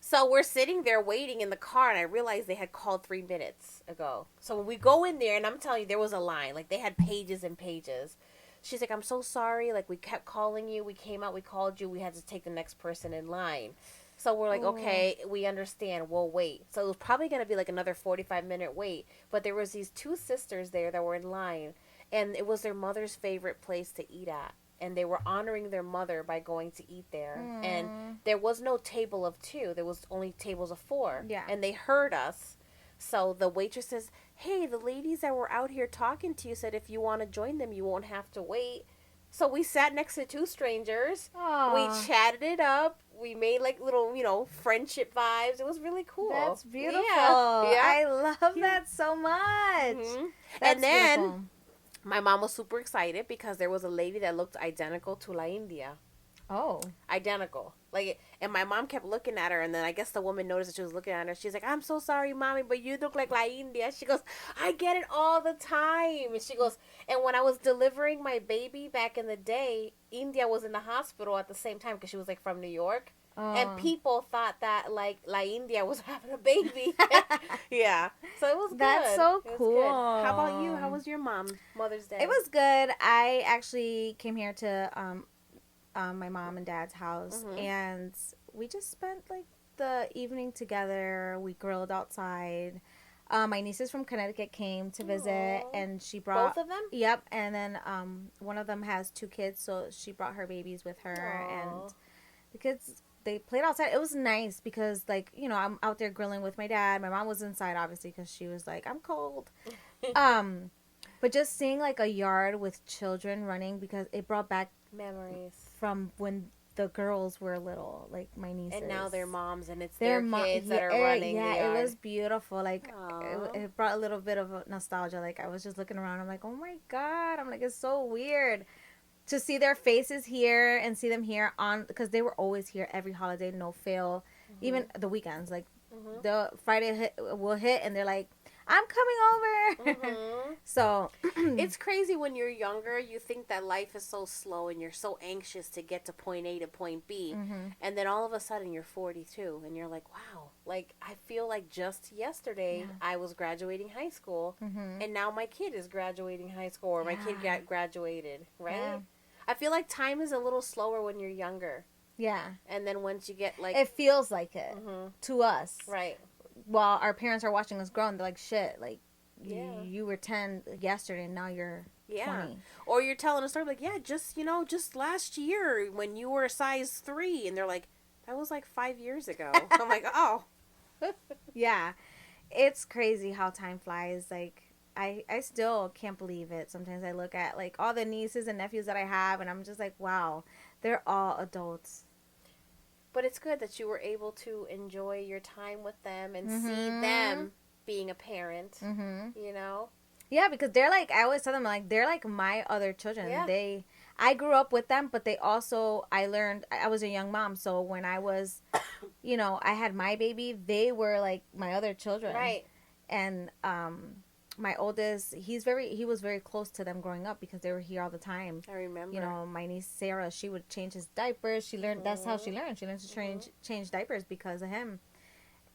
So we're sitting there waiting in the car, and I realized they had called 3 minutes ago. So when we go in there, and I'm telling you, there was a line. Like, they had pages and pages. She's like, I'm so sorry. Like, we kept calling you. We came out. We called you. We had to take the next person in line. So we're like, okay, we understand. We'll wait. So it was probably going to be like another 45-minute wait. But there was these 2 sisters there that were in line. And it was their mother's favorite place to eat at. And they were honoring their mother by going to eat there. And there was no table of 2. There was only tables of 4. Yeah. And they heard us. So the waitress says, hey, the ladies that were out here talking to you said if you want to join them, you won't have to wait. So we sat next to 2 strangers. Aww. We chatted it up. We made like little, friendship vibes. It was really cool. That's beautiful. Yeah. I love that so much. And then... beautiful. My mom was super excited because there was a lady that looked identical to La India. Oh. Identical. Like, and my mom kept looking at her, and then I guess the woman noticed that she was looking at her. She's like, I'm so sorry, Mommy, but you look like La India. She goes, I get it all the time. And she goes, and when I was delivering my baby back in the day, India was in the hospital at the same time because she was, like, from New York. And people thought that, like, La India was having a baby. Yeah. So it was good. That's so cool. How about you? How was your Mother's Day? It was good. I actually came here to my mom and dad's house. And we just spent, like, the evening together. We grilled outside. My nieces from Connecticut came to visit. And she brought... both of them? Yep. And then one of them has 2 kids. So she brought her babies with her. And the kids... they played outside. It was nice because, like, I'm out there grilling with my dad. My mom was inside, obviously, because she was like, I'm cold. But just seeing, like, a yard with children running, because it brought back memories from when the girls were little, like, my nieces. And now they're moms, and it's their kids that are running. Yeah, it was beautiful. Like, it brought a little bit of nostalgia. Like, I was just looking around. I'm like, oh, my God. I'm like, it's so weird to see their faces here and see them here because they were always here every holiday, no fail, even the weekends. Like, the Friday will hit, and they're like, I'm coming over. So it's crazy when you're younger. You think that life is so slow, and you're so anxious to get to point A to point B, and then all of a sudden you're 42, and you're like, wow. Like, I feel like just yesterday I was graduating high school, and now my kid is graduating high school, or my kid graduated, right? Yeah. I feel like time is a little slower when you're younger. Yeah. And then once you get, like... it feels like it to us. Right. While our parents are watching us grow, and they're like, shit, like, you were 10 yesterday, and now you're 20. Or you're telling a story like, just last year when you were a size 3. And they're like, that was like 5 years ago. I'm like, oh. Yeah. It's crazy how time flies. Like... I still can't believe it. Sometimes I look at, like, all the nieces and nephews that I have, and I'm just like, wow, they're all adults. But it's good that you were able to enjoy your time with them and see them being a parent, Yeah, because they're like, I always tell them, like, they're like my other children. Yeah. I grew up with them, but I learned, I was a young mom, so when I was, I had my baby, they were like my other children. Right. And, my oldest, he was very close to them growing up because they were here all the time. I remember. My niece Sarah, she would change his diapers. She learned, that's how she learned. She learned to change diapers because of him.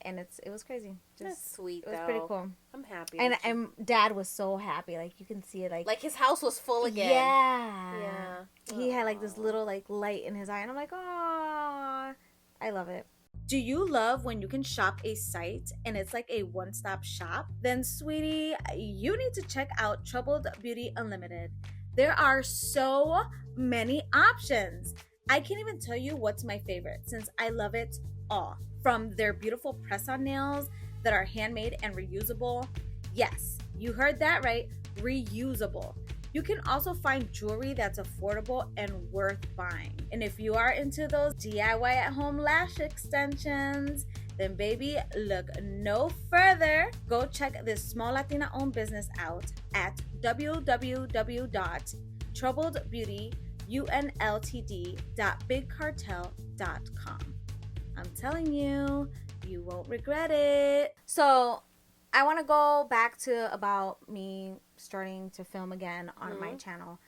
And it was crazy. That's sweet, though. It was pretty cool. I'm happy. And Dad was so happy. Like, you can see it. Like his house was full again. Yeah. Yeah. He had, like, this little, like, light in his eye. And I'm like, oh, I love it. Do you love when you can shop a site and it's like a one-stop shop? Then, sweetie, you need to check out Troubled Beauty Unlimited. There are so many options. I can't even tell you what's my favorite since I love it all. From their beautiful press-on nails that are handmade and reusable. Yes, you heard that right, reusable. You can also find jewelry that's affordable and worth buying. And if you are into those DIY at home lash extensions, then baby, look no further. Go check this small Latina owned business out at www.troubledbeautyunltd.bigcartel.com. I'm telling you, you won't regret it. So I want to go back to about me starting to film again on my channel,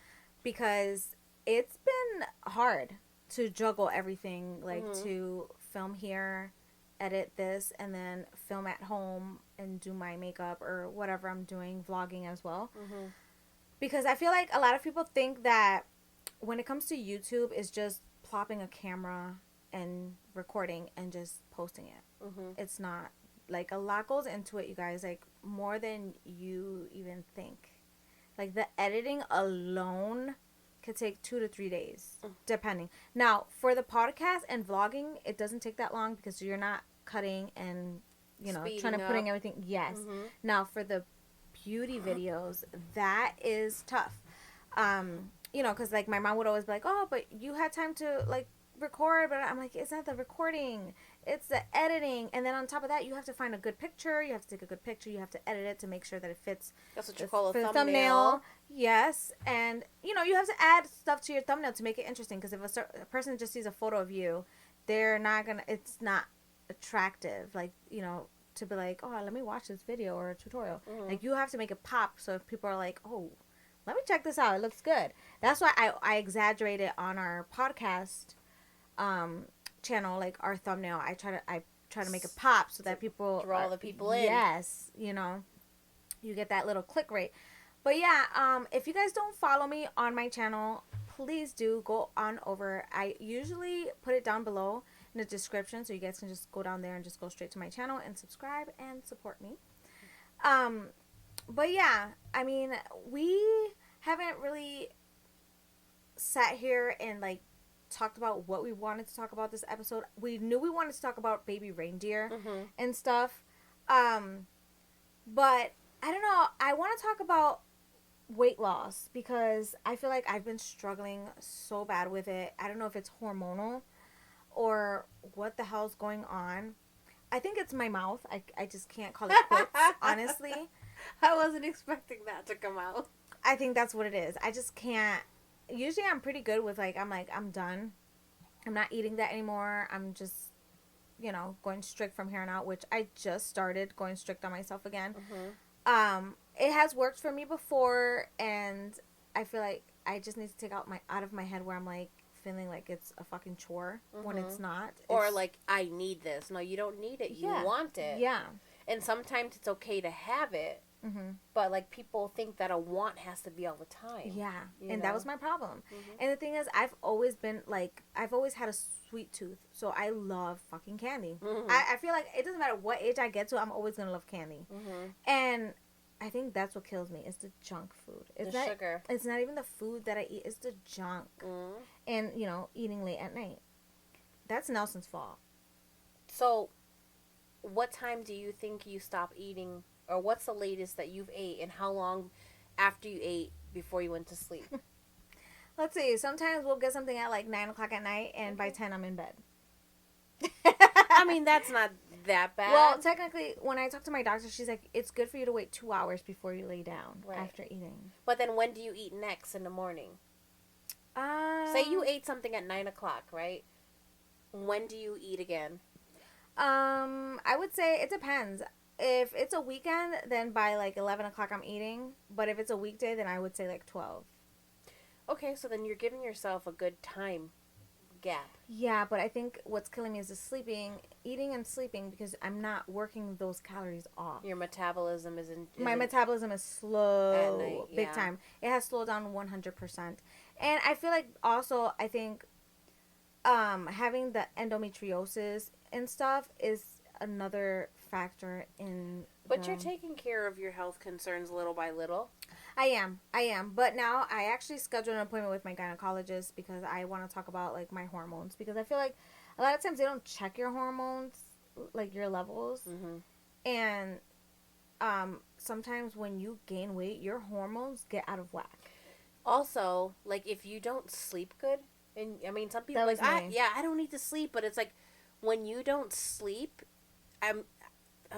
because it's been hard to juggle everything, like to film here, edit this, and then film at home and do my makeup or whatever I'm doing, vlogging as well. Because I feel like a lot of people think that when it comes to YouTube, it's just plopping a camera and recording and just posting it. It's not. Like, a lot goes into it, you guys, like more than you even think. Like, the editing alone could take 2 to 3 days, depending. Now, for the podcast and vlogging, it doesn't take that long because you're not cutting and, you know, trying to putting everything. Yes. Now, for the beauty videos, that is tough. You know, because, like, my mom would always be like, oh, but you had time to, like, record. But I'm like, it's not the recording. It's the editing. And then on top of that, you have to find a good picture. You have to take a good picture. You have to edit it to make sure that it fits. That's what you call a thumbnail. Yes. And, you know, you have to add stuff to your thumbnail to make it interesting. Because if a person just sees a photo of you, they're not going to, it's not attractive. Like, you know, to be like, oh, let me watch this video or a tutorial. Like, you have to make it pop. So if people are like, oh, let me check this out, it looks good. That's why I exaggerate it on our podcast channel, like our thumbnail. I try to make it pop so that people draw the people in. Yes, you know, you get that little click rate. But yeah, if you guys don't follow me on my channel, please do go on over. I usually put it down below in the description, so you guys can just go down there and just go straight to my channel and subscribe and support me. But yeah, I mean, we haven't really sat here and, like, talked about what we wanted to talk about this episode. We knew we wanted to talk about Baby Reindeer and stuff. But I don't know. I want to talk about weight loss because I feel like I've been struggling so bad with it. I don't know if it's hormonal or what the hell's going on. I think it's my mouth. I just can't call it quits, honestly. I wasn't expecting that to come out. I think that's what it is. I just can't. Usually I'm pretty good with, like, I'm done. I'm not eating that anymore. I'm just, you know, going strict from here on out, which I just started going strict on myself again. It has worked for me before, and I feel like I just need to take out of my head where I'm, like, feeling like it's a fucking chore when it's not. Or, like, I need this. No, you don't need it. You want it. Yeah. And sometimes it's okay to have it. But, like, people think that a want has to be all the time. Yeah. And that was my problem. And the thing is, I've always been, like, I've always had a sweet tooth. So I love fucking candy. I feel like it doesn't matter what age I get to, I'm always going to love candy. And I think that's what kills me. It's the junk food. It's the sugar. It's not even the food that I eat. It's the junk. And, you know, eating late at night. That's Nelson's fault. So, what time do you think you stop eating? Or what's the latest that you've ate, and how long after you ate before you went to sleep? Let's see. Sometimes we'll get something at like 9 o'clock at night, and by 10 I'm in bed. I mean, that's not that bad. Well, technically, when I talk to my doctor, she's like, it's good for you to wait 2 hours before you lay down after eating. But then when do you eat next in the morning? Say you ate something at 9 o'clock, right? When do you eat again? I would say it depends. If it's a weekend, then by like 11 o'clock I'm eating. But if it's a weekday, then I would say like 12. Okay, so then you're giving yourself a good time gap. Yeah, but I think what's killing me is the eating and sleeping, because I'm not working those calories off. Your metabolism My metabolism is slow at night, big time. It has slowed down 100%. And I feel like also, I think having the endometriosis and stuff is another factor in. But you're taking care of your health concerns little by little. I am. But now I actually scheduled an appointment with my gynecologist because I want to talk about, like, my hormones, because I feel like a lot of times they don't check your hormones, like your levels. And sometimes when you gain weight, your hormones get out of whack. Also, like, if you don't sleep good, and I mean, some people are like, I don't need to sleep, but it's like, when you don't sleep, I'm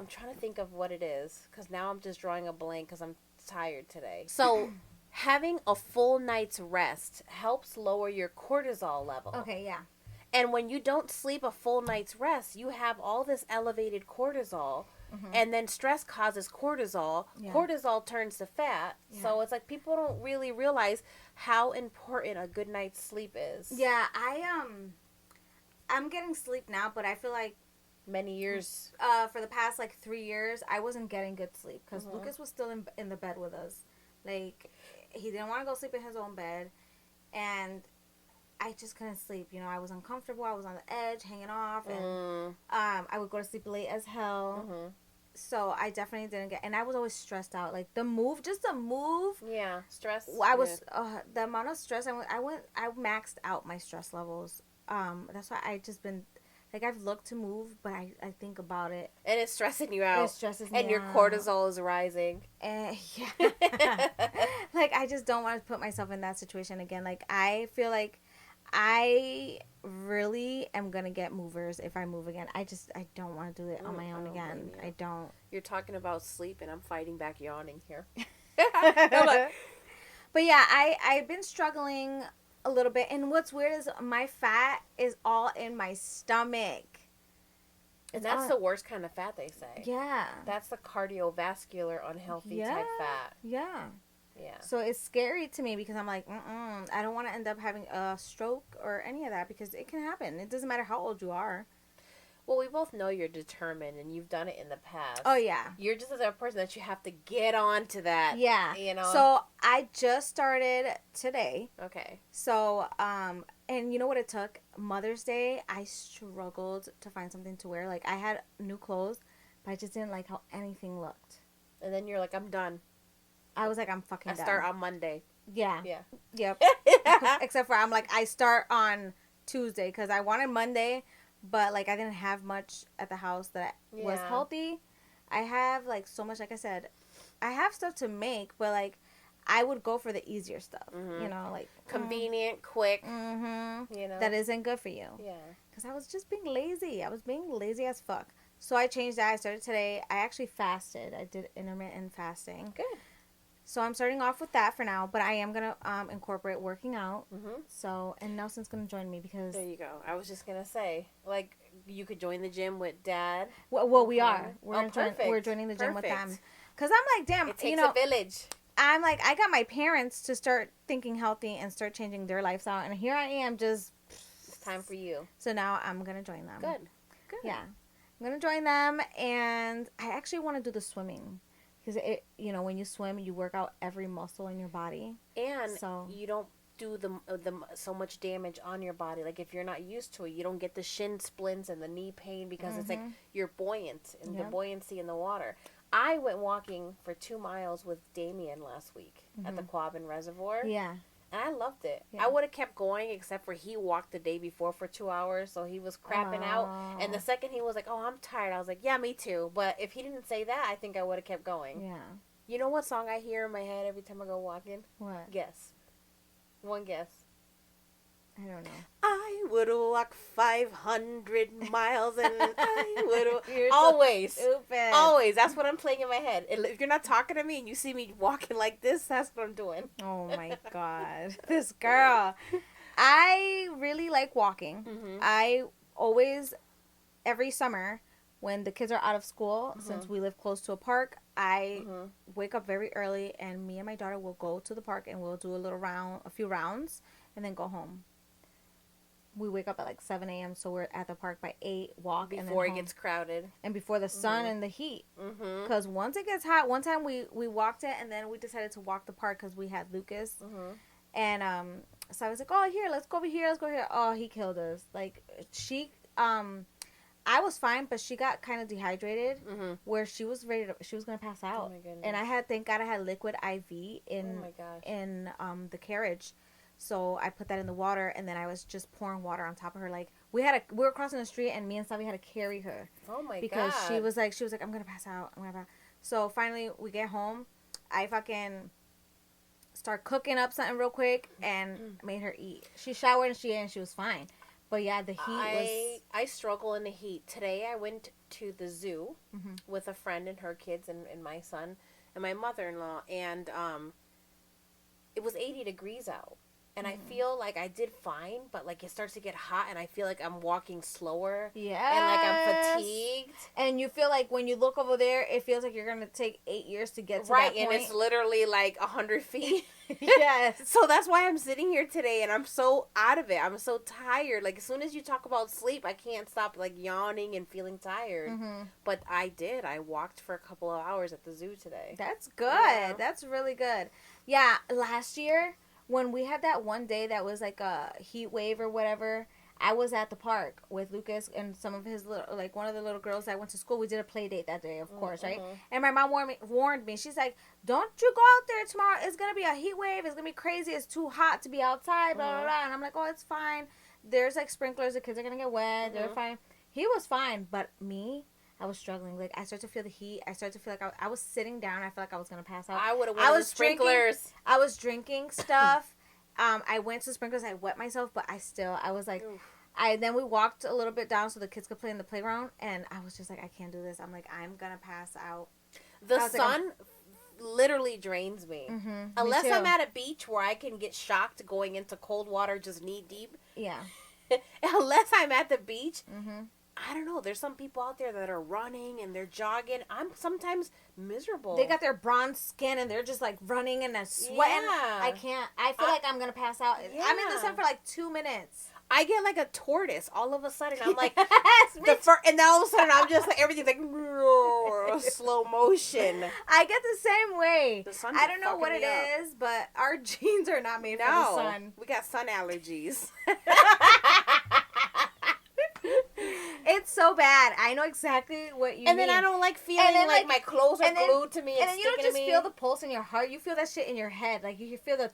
trying to think of what it is, because now I'm just drawing a blank because I'm tired today. So, having a full night's rest helps lower your cortisol level. Okay, yeah. And when you don't sleep a full night's rest, you have all this elevated cortisol, And then stress causes cortisol. Cortisol turns to fat. So it's like people don't really realize how important a good night's sleep is. Yeah, I'm getting sleep now, but I feel like many years for the past like 3 years I wasn't getting good sleep because Lucas was still in the bed with us. Like, he didn't want to go sleep in his own bed, and I just couldn't sleep. You know, I was uncomfortable. I was on the edge, hanging off, and I would go to sleep late as hell. So I definitely didn't get, and I was always stressed out. Like the move. Yeah, stress. I was the amount of stress I maxed out my stress levels. That's why I just been like, I've looked to move, but I think about it, and it's stressing you out. It stresses me and your out. Cortisol is rising. And like, I just don't want to put myself in that situation again. Like, I feel like I really am gonna get movers if I move again. I don't want to do it on my own again. I don't. You're talking about sleep, and I'm fighting back yawning here. But yeah, I've been struggling a little bit, and what's weird is my fat is all in my stomach. And that's the worst kind of fat, they say. Yeah. That's the cardiovascular unhealthy type fat. Yeah. Yeah. So it's scary to me because I'm like, I don't want to end up having a stroke or any of that, because it can happen. It doesn't matter how old you are. Well, we both know you're determined, and you've done it in the past. Oh, yeah. You're just the type of person that you have to get on to that. Yeah. You know? So I just started today. Okay. So, and you know what it took? Mother's Day, I struggled to find something to wear. Like, I had new clothes, but I just didn't like how anything looked. And then you're like, I'm done. I was like, I'm fucking done. I start on Monday. Yeah. Yeah. Yep. Except for I'm like, I start on Tuesday because I wanted Monday, but like I didn't have much at the house that was healthy. I have like so much, like I said, I have stuff to make, but like I would go for the easier stuff, you know, like convenient, quick, you know, that isn't good for you. Yeah. Because I was just being lazy. I was being lazy as fuck. So I changed that. I started today. I actually fasted. I did intermittent fasting. Good. So I'm starting off with that for now, but I am going to incorporate working out. So, and Nelson's going to join me because... There you go. I was just going to say, like, you could join the gym with Dad. Well we are. Perfect. We're joining the gym with them. Because I'm like, damn, it takes a village. I'm like, I got my parents to start thinking healthy and start changing their lifestyle. And here I am just... It's time for you. So now I'm going to join them. Good. Yeah. I'm going to join them, and I actually want to do the swimming. Because, you know, when you swim, you work out every muscle in your body. And you don't do the so much damage on your body. Like, if you're not used to it, you don't get the shin splints and the knee pain because it's like you're buoyant and the buoyancy in the water. I went walking for 2 miles with Damien last week at the Quabbin Reservoir. Yeah. And I loved it. Yeah. I would have kept going, except for he walked the day before for 2 hours, so he was crapping out. And the second he was like, oh, I'm tired, I was like, yeah, me too. But if he didn't say that, I think I would have kept going. Yeah. You know what song I hear in my head every time I go walking? What? Guess. One guess. I don't know. I would walk 500 miles and I would always. So stupid. Always. That's what I'm playing in my head. If you're not talking to me and you see me walking like this, that's what I'm doing. Oh my God. This girl. I really like walking. I always, every summer, when the kids are out of school, since we live close to a park, I wake up very early, and me and my daughter will go to the park and we'll do a few rounds, and then go home. We wake up at like 7 a.m. so we're at the park by 8, walk, before and then home. It gets crowded. And before the sun and the heat. Because once it gets hot, one time we walked it, and then we decided to walk the park because we had Lucas. And so I was like, oh, here, let's go over here, let's go here. Oh, he killed us. Like, I was fine, but she got kind of dehydrated where she was going to pass out. Oh my goodness. And thank God I had liquid IV in the carriage. So I put that in the water, and then I was just pouring water on top of her. Like, we were crossing the street, and me and Savi had to carry her. Oh my God. Because she was like, I'm going to pass out. So finally we get home. I fucking start cooking up something real quick and made her eat. She showered and she ate, and she was fine. But yeah, the heat I struggle in the heat. Today I went to the zoo with a friend and her kids and my son and my mother-in-law, and it was 80 degrees out. And I feel like I did fine, but like it starts to get hot, and I feel like I'm walking slower. Yeah. And like I'm fatigued. And you feel like when you look over there, it feels like you're going to take 8 years to get to that point. Right, and it's literally like 100 feet. Yes. So that's why I'm sitting here today, and I'm so out of it. I'm so tired. Like, as soon as you talk about sleep, I can't stop, like, yawning and feeling tired. Mm-hmm. But I did. I walked for a couple of hours at the zoo today. That's good. Yeah. That's really good. Yeah, last year, when we had that one day that was like a heat wave or whatever, I was at the park with Lucas and some of his little, like one of the little girls that went to school. We did a play date that day, of course, right? And my mom warned me. She's like, "Don't you go out there tomorrow. It's gonna be a heat wave. It's gonna be crazy. It's too hot to be outside." Blah blah blah. And I'm like, "Oh, it's fine. There's like sprinklers. The kids are gonna get wet. They're fine." He was fine, but me, I was struggling. Like, I started to feel the heat. I started to feel like I was sitting down. I felt like I was gonna pass out. I would have went to sprinklers. I was drinking stuff. I went to sprinklers. I wet myself, but I was like. Oof. Then we walked a little bit down so the kids could play in the playground, and I was just like, I can't do this. I'm like, I'm gonna pass out. The sun literally drains me. Mm-hmm, unless I'm at a beach where I can get shocked going into cold water just knee deep. Yeah. Unless I'm at the beach, I don't know. There's some people out there that are running and they're jogging. I'm sometimes miserable. They got their bronze skin and they're just like running and they're sweating. Yeah. I can't. I feel like I'm gonna pass out. Yeah. I'm in the sun for like 2 minutes. I get like a tortoise all of a sudden. I'm like, and then all of a sudden I'm just like, everything's like slow motion. I get the same way. I don't know what it is, but our jeans are not made for the sun. We got sun allergies. It's so bad. I know exactly what you mean. And then I don't like feeling like my clothes are glued to me and then you don't just feel the pulse in your heart. You feel that shit in your head. Like, you feel the...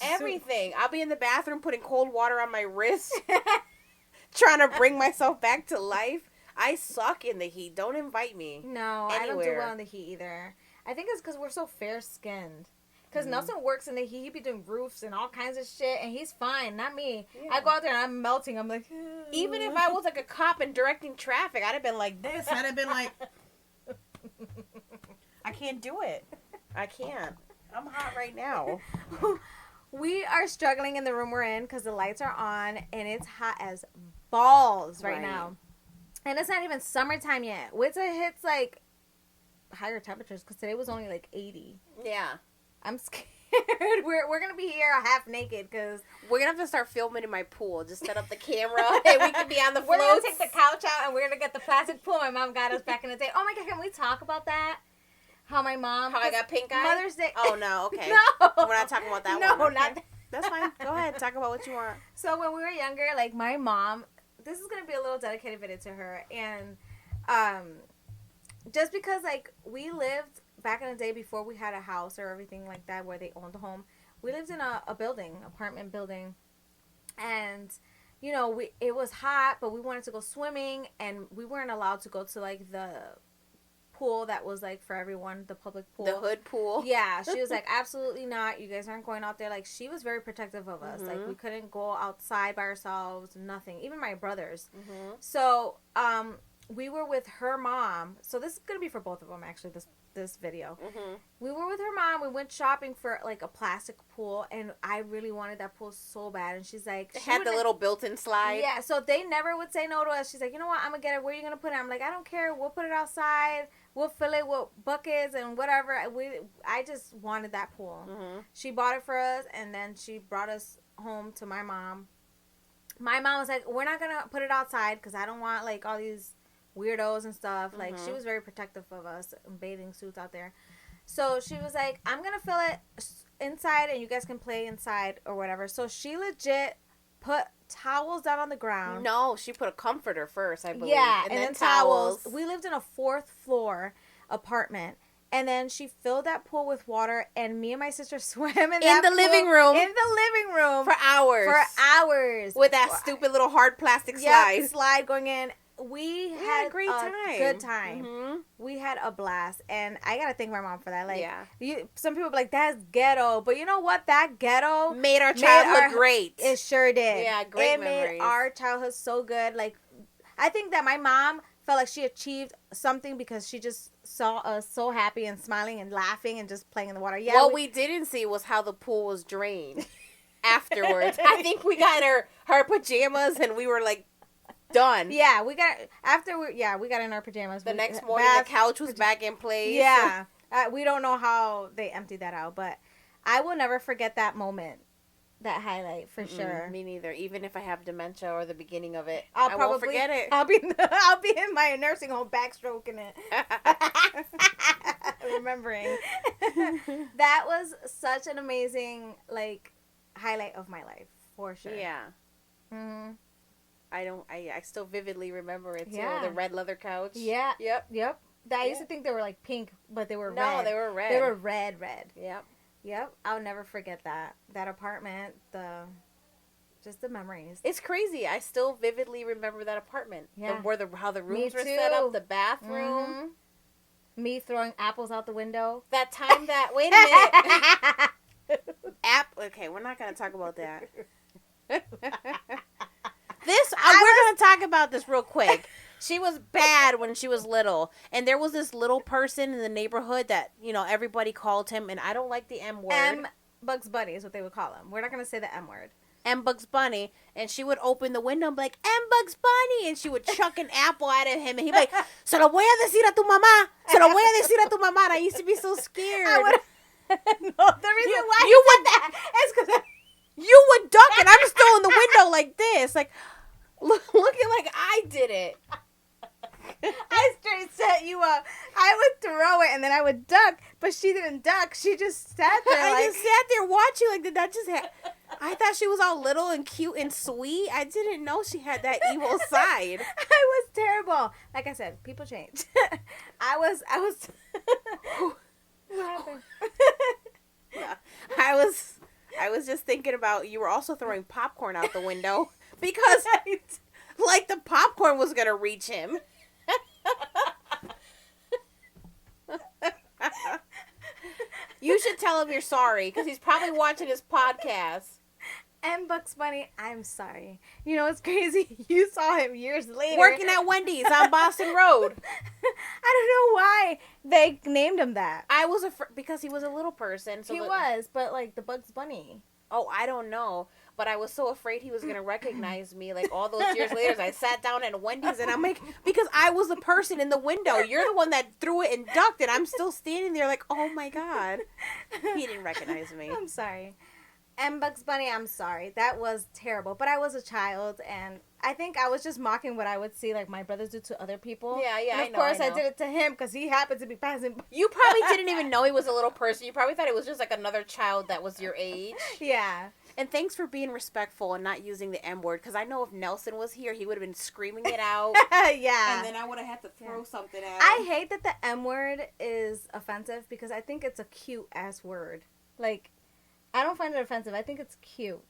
Everything. I'll be in the bathroom putting cold water on my wrist. Trying to bring myself back to life. I suck in the heat. Don't invite me. No, anywhere. I don't do well in the heat either. I think it's because we're so fair-skinned. Because Nelson works in the heat. He be doing roofs and all kinds of shit. And he's fine. Not me. Yeah. I go out there and I'm melting. I'm like... Even if I was like a cop and directing traffic, I'd have been like this. I'd have been like... I can't do it. I can't. I'm hot right now. We are struggling in the room we're in because the lights are on. And it's hot as balls right now. And it's not even summertime yet. Wait till it hits like higher temperatures. Because today was only like 80. Yeah. I'm scared. We're going to be here half naked because... We're going to have to start filming in my pool. Just set up the camera and we can be on the floats. We're going to take the couch out and we're going to get the plastic pool my mom got us back in the day. Oh my God, can we talk about that? How my mom... How I got pink eye? Mother's Day... Oh, no, okay. No. We're not talking about that one. No, okay. not that. That's fine. Go ahead. Talk about what you want. So when we were younger, like my mom... This is going to be a little dedicated video to her. And just because like we lived... Back in the day before we had a house or everything like that where they owned a home, we lived in a apartment building. And, you know, it was hot, but we wanted to go swimming. And we weren't allowed to go to, like, the pool that was, like, for everyone, the public pool. The hood pool. Yeah. She was like, absolutely not. You guys aren't going out there. Like, she was very protective of us. Like, we couldn't go outside by ourselves, nothing. Even my brothers. So, we were with her mom. So this is going to be for both of them, actually, this video. We were with her mom. We went shopping for like a plastic pool, and I really wanted that pool so bad. And she's like, it had the little built-in slide. Yeah, so they never would say no to us. She's like, you know what, I'm gonna get it. Where are you gonna put it? I'm like, I don't care. We'll put it outside. We'll fill it with buckets and whatever. I just wanted that pool. She bought it for us, and then she brought us home to my mom. My mom was like, we're not gonna put it outside because I don't want like all these weirdos and stuff. Like, she was very protective of us in bathing suits out there. So she was like, I'm gonna fill it inside and you guys can play inside or whatever. So she legit put towels down on the ground. No, she put a comforter first, I believe. Yeah, and then towels. We lived in a 4th floor apartment. And then she filled that pool with water, and me and my sister swam in that the living room. In the living room. For hours. For hours. With that stupid little hard plastic slide. Slide going in. We had a great time. Good time. We had a blast, and I gotta thank my mom for that. Like, some people be like, "That's ghetto," but you know what? That ghetto made our childhood great. It sure did. Yeah, great memories. It made our childhood so good. Like, I think that my mom felt like she achieved something because she just saw us so happy and smiling and laughing and just playing in the water. Yeah. What we didn't see was how the pool was drained afterwards. I think we got her pajamas, and we were like Done. Yeah, we got in our pajamas. The next morning, the couch was back in place. Yeah. We don't know how they emptied that out, but I will never forget that moment. That highlight for sure. Me neither. Even if I have dementia or the beginning of it, I won't forget it. I'll be in my nursing home backstroking it, remembering. That was such an amazing highlight of my life for sure. Yeah. Mm-hmm. I still vividly remember it too. Yeah. The red leather couch. Yeah. Yep. I used to think they were pink, but they were red. No, they were red. They were red. Yep. I'll never forget that apartment, just the memories. It's crazy. I still vividly remember that apartment. Yeah. How the rooms were set up, the bathroom. Mm-hmm. Me throwing apples out the window. That time that wait a minute. Okay, we're not going to talk about that. We're going to talk about this real quick. She was bad when she was little. And there was this little person in the neighborhood that, everybody called him. And I don't like the M word. M Bugs Bunny is what they would call him. We're not going to say the M word. M Bugs Bunny. And she would open the window and be like, M Bugs Bunny. And she would chuck an apple at him. And he'd be like, se lo voy a decir a tu mamá. Se lo voy a decir a tu mamá. And I used to be so scared. No, the reason why you said that is because you would duck and I'm still in the window like this. Looking like I did it. I straight set you up. I would throw it and then I would duck, but she didn't duck. She just sat there. I just sat there watching. Did that just happen? I thought she was all little and cute and sweet. I didn't know she had that evil side. I was terrible. Like I said, people change. I was. What happened? Yeah. I was just thinking about you were also throwing popcorn out the window because the popcorn was gonna reach him. You should tell him you're sorry because he's probably watching his podcast. And Bugs Bunny, I'm sorry. You know what's crazy? You saw him years later. Working at Wendy's on Boston Road. I don't know why they named him that. I was because he was a little person. So he was, but the Bugs Bunny. Oh, I don't know. But I was so afraid he was going to recognize me all those years later. I sat down at Wendy's and I'm like, because I was the person in the window. You're the one that threw it and ducked and I'm still standing there oh my God. He didn't recognize me. I'm sorry. And Bugs Bunny, I'm sorry. That was terrible. But I was a child and I think I was just mocking what I would see my brothers do to other people. Yeah, and of course I did it to him because he happened to be passing by. You probably didn't even know he was a little person. You probably thought it was just another child that was your age. Yeah. And thanks for being respectful and not using the M word because I know if Nelson was here, he would have been screaming it out. Yeah. And then I would have had to throw something at him. I hate that the M word is offensive because I think it's a cute ass word. I don't find it offensive. I think it's cute.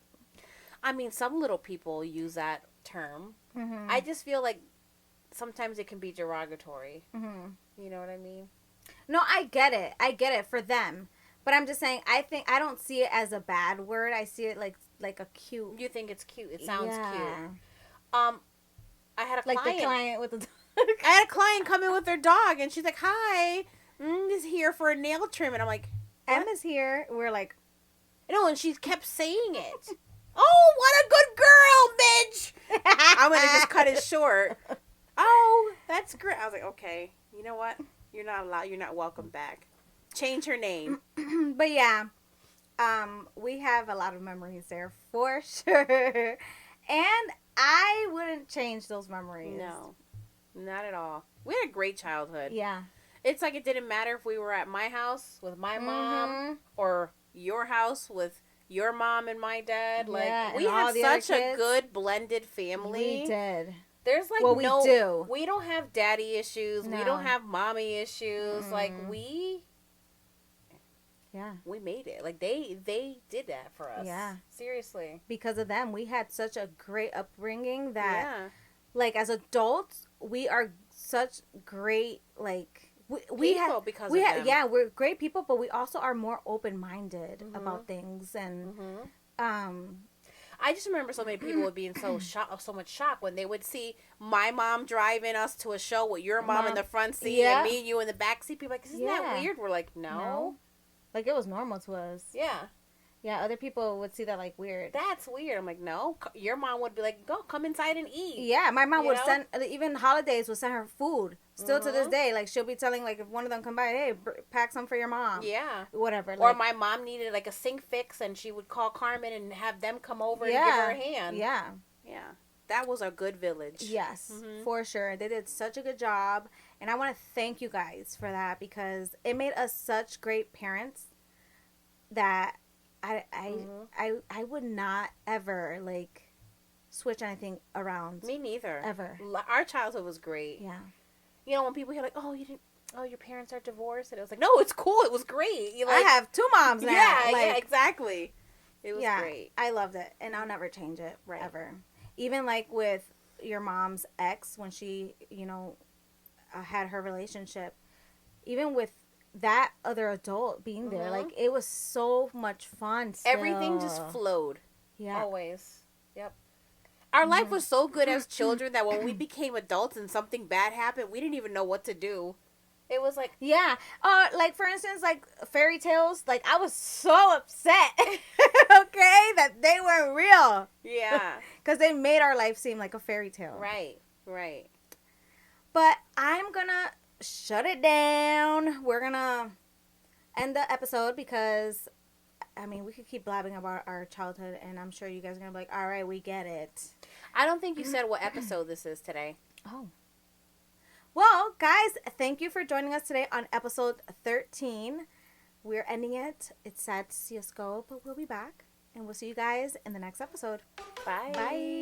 I mean, some little people use that term. Mm-hmm. I just feel like sometimes it can be derogatory. Mm-hmm. You know what I mean? No, I get it. I get it for them. But I'm just saying, I don't see it as a bad word. I see it like a cute. You think it's cute? It sounds cute. I had a client. The client with the dog. I had a client come in with their dog, and she's like, "Hi, is here for a nail trim," and I'm like, "M is here." We're like, no, and she kept saying it. Oh, what a good girl, bitch! I'm gonna just cut it short. Oh, that's great. I was like, okay, you know what? You're not allowed. You're not welcome back. Change her name. But yeah, we have a lot of memories there for sure, and I wouldn't change those memories. No, not at all. We had a great childhood. Yeah, it's it didn't matter if we were at my house with my mom or your house with your mom and my dad. We had such a good blended family. We did. There's we do. We don't have daddy issues. No. We don't have mommy issues. We made it. They did that for us. Yeah. Seriously. Because of them, we had such a great upbringing that as adults, we are such great people because of them. Yeah, we're great people, but we also are more open-minded about things and I just remember so many people would be in so much shock when they would see my mom driving us to a show with your mom in the front seat and me and you in the back seat. People are like, isn't that weird? We're like, no. Like, it was normal to us. Yeah. Yeah, other people would see that like weird. That's weird. I'm like, no. Your mom would be like, go, come inside and eat. Yeah, my mom would send, even holidays would send her food. Still to this day, like she'll be telling, like if one of them come by, hey, pack some for your mom. Yeah. Whatever. Or my mom needed like a sink fix and she would call Carmen and have them come over and give her a hand. Yeah. Yeah. That was a good village. Yes, for sure. They did such a good job. And I want to thank you guys for that because it made us such great parents that I would not ever like switch anything around. Me neither. Ever. Our childhood was great. Yeah. You know, when people hear like, oh, your parents are divorced, and it was like, no, it's cool. It was great. I have 2 moms now. Yeah, exactly. It was great. I loved it, and I'll never change it ever. Even like with your mom's ex when she, had her relationship, even with that other adult being there, like it was so much fun. Still. Everything just flowed. Yeah. Always. Yep. Our life was so good as children that when we became adults and something bad happened, we didn't even know what to do. It was like... Yeah. Like, for instance, like, fairy tales. Like, I was so upset, okay, that they weren't real. Yeah. Because they made our life seem like a fairy tale. Right. But I'm going to shut it down. We're going to end the episode because... I mean, we could keep blabbing about our childhood, and I'm sure you guys are going to be like, all right, we get it. I don't think you said what episode this is today. Oh. Well, guys, thank you for joining us today on episode 13. We're ending it. It's sad to see us go, but we'll be back, and we'll see you guys in the next episode. Bye. Bye.